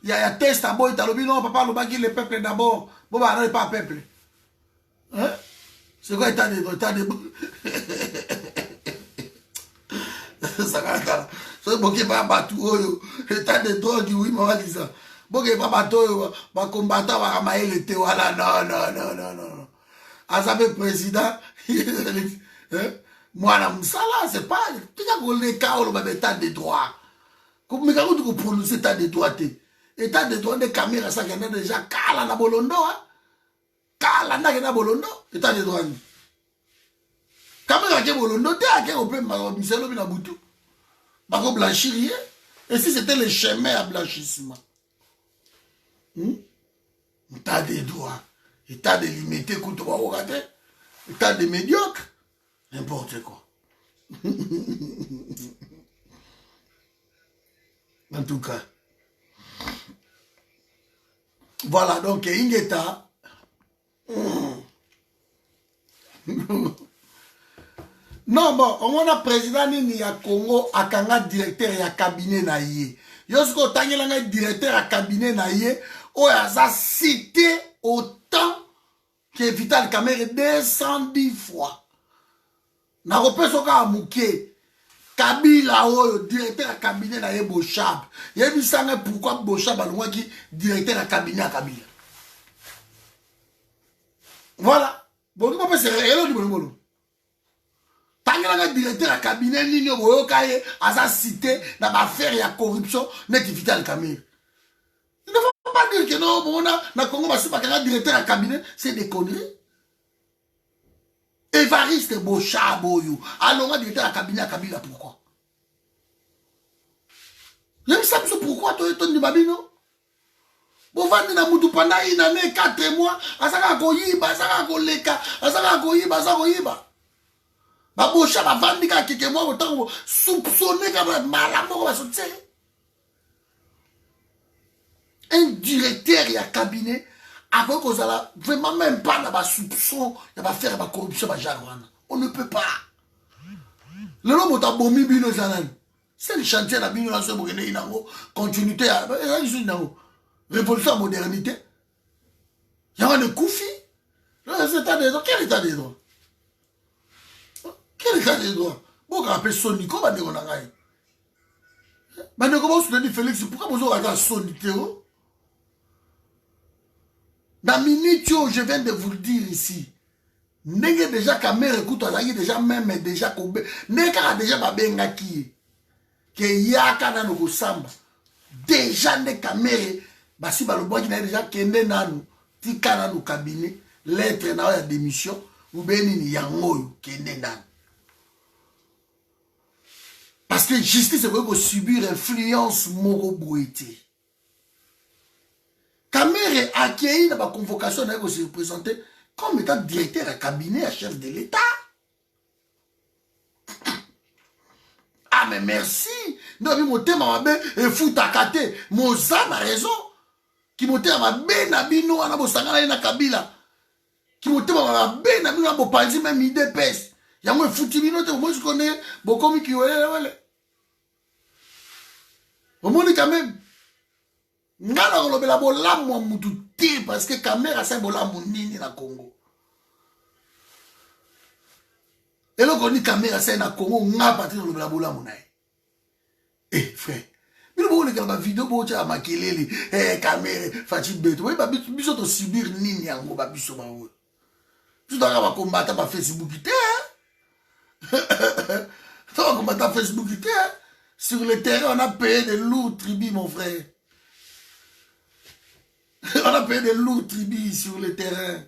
A: y a un test d'abord, il y a le peuple d'abord. Bon, non, pas peuple. C'est quoi état de droit? So boke ba batu oyo état de droit qui oui mama lisa boke ba batu oyo ba combattant ba maele te wala non azabe président mwana musala c'est pas tika ko le kaolo ba état de droit ko meka ko prononcer état de droit état de droit de caméra ça qui déjà kala na bolondo kala na bolondo état de droit caméra ke bolondo te ake ko pe miselo bina butu bako blanchir et si c'était le chemin à blanchissement état de droit état de limité état de médiocre n'importe quoi en tout cas voilà donc ingeta non bon on a président nini ya Congo akanga directeur ya cabinet na ye yosko tangelanga directeur ya cabinet na ye o aza cité autant que Vital Kamerhe 210 fois na repeso ka muke Kabila oyo directeur ya cabinet na ye Bochab yebisanga pourquoi Bochab alongwaki directeur ya cabinet ya Kabila voilà bon ko pese elo di bolongolo tangelanga directeur ya cabinet nini boyoka ye aza cité na affaire ya corruption net Vital Kamerhe. Il ne faut pas dire que non bon na Congo basi bakanga directeur ya cabinet c'est des conneries. Évariste Bochab oyo alonga directeur ya cabinet ya Kabila pourquoi? Yemi ça pourquoi toi ton babino? Bon vandi na mutu pendant une année 4 mois asaka koyiba asaka koleka asaka koyiba asaka koyiba. Babosha bavandi ka keke mwa autant soupçonné comme malambo va sortir. Un directeur et un cabinet avec kozala vraiment même pas na ba soupçon ya ba faire ba corruption ba jarwana. On ne peut pas. Lelo mota bomi bino zanani. C'est le chantier la bino na so bokene inango continuité à révolution modernité. Il y a un Koufi. C'est état des droits. Quel état des droits? Quel état des droits? Bon, on appelle Sony. Comment on a gagné? Mais comment on se dit Félix? Pourquoi vous avez un Sony Théo? Dans minute, je viens de vous le dire ici. N'est déjà caméra écoute, déjà même déjà kobe. N'est déjà babenga qui que yaka na no samba. Déjà ne caméra basi balobo qui n'a déjà kende nanu. Tika na no cabinet, lettre na ya démission ou benini yango kende nanu. Parce que justice est pour subir influence morobouété. Kamere a accueilli dans la convocation de se représenter comme étant directeur à cabinet à chef de l'État. Ah mais merci. Non mais mon thème m'a bien et fout à kate. Mon ça a raison. Qui mon thème m'a bien nabino ana bo sangana na Kabila. Qui mon thème m'a bien nabino ana bo panzi même idps. Ya moi fouti bino te moi je connais beaucoup mi qui ouais. Au monde quand même. Ngana kolobela bolamu mutu te parce que caméra c'est bolamu nini na Congo. Et là qu'on dit caméra c'est na Congo nga parti kolobela bolamu nae. Eh frère, mais bon les gars vidéo bo cha makelele caméra fati beto. Oui ba biso to subir nini yango ba biso ba wo. Tu dois ba combattre ba Facebook te. Tu dois combattre Facebook te. Sur le terrain on a payé de lourds tribus mon frère. On a payé des lourds tribus sur le terrain.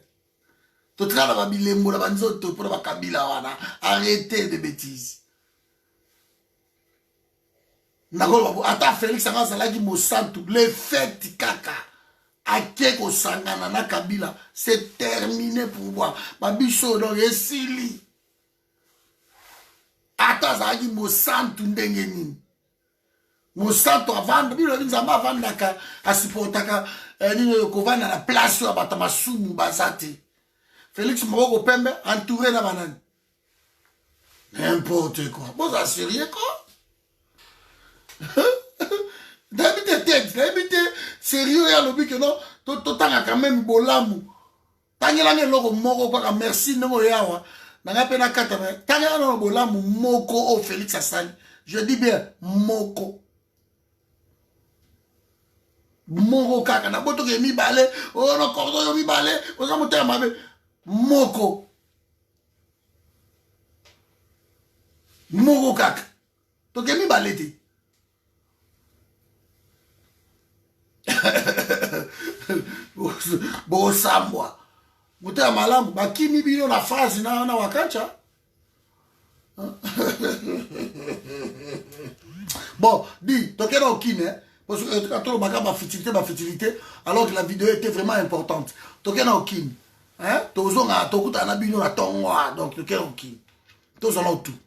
A: Tu travailles à Bilembo, la banzoto, pour la Kabila, arrêtez de bêtises. Ata Félix Angasalaki Mosantu, le fait kaka, à Keko Sangana, na Kabila, c'est terminé pour moi. Babicho, donc, esili. Ata Zagi Mosantu, ndengeni. Mosantu, avant, Nzamba, avant, à supportaka. Kovana na place ya batamasumu bazate. Félix Moroko Pembe entouré na banane. N'importe quoi. Bon, ça sérieux quoi? D'habiter tête, d'habiter sérieux ya lobi que non, totanga quand même bolamu. Tangela nge loko moko kwa merci ngo yawa. Nanga pena kata me. Tangela no bolamu moko au Félix Asani. Je dis bien moko. Moko kaka na boto ke mi balé oh no cordo yo mi balé o sa moteur mabe moko kaka to ke mi balé ti bo sambwa moteur malamu bakimi bino na phase na wakancha. Bon dis to ke na okine parce que quand on a ma futilité, alors que la vidéo était vraiment importante. Donc, il y a aucune. Hein? Donc, il y a aucune. Donc, il y a aucune.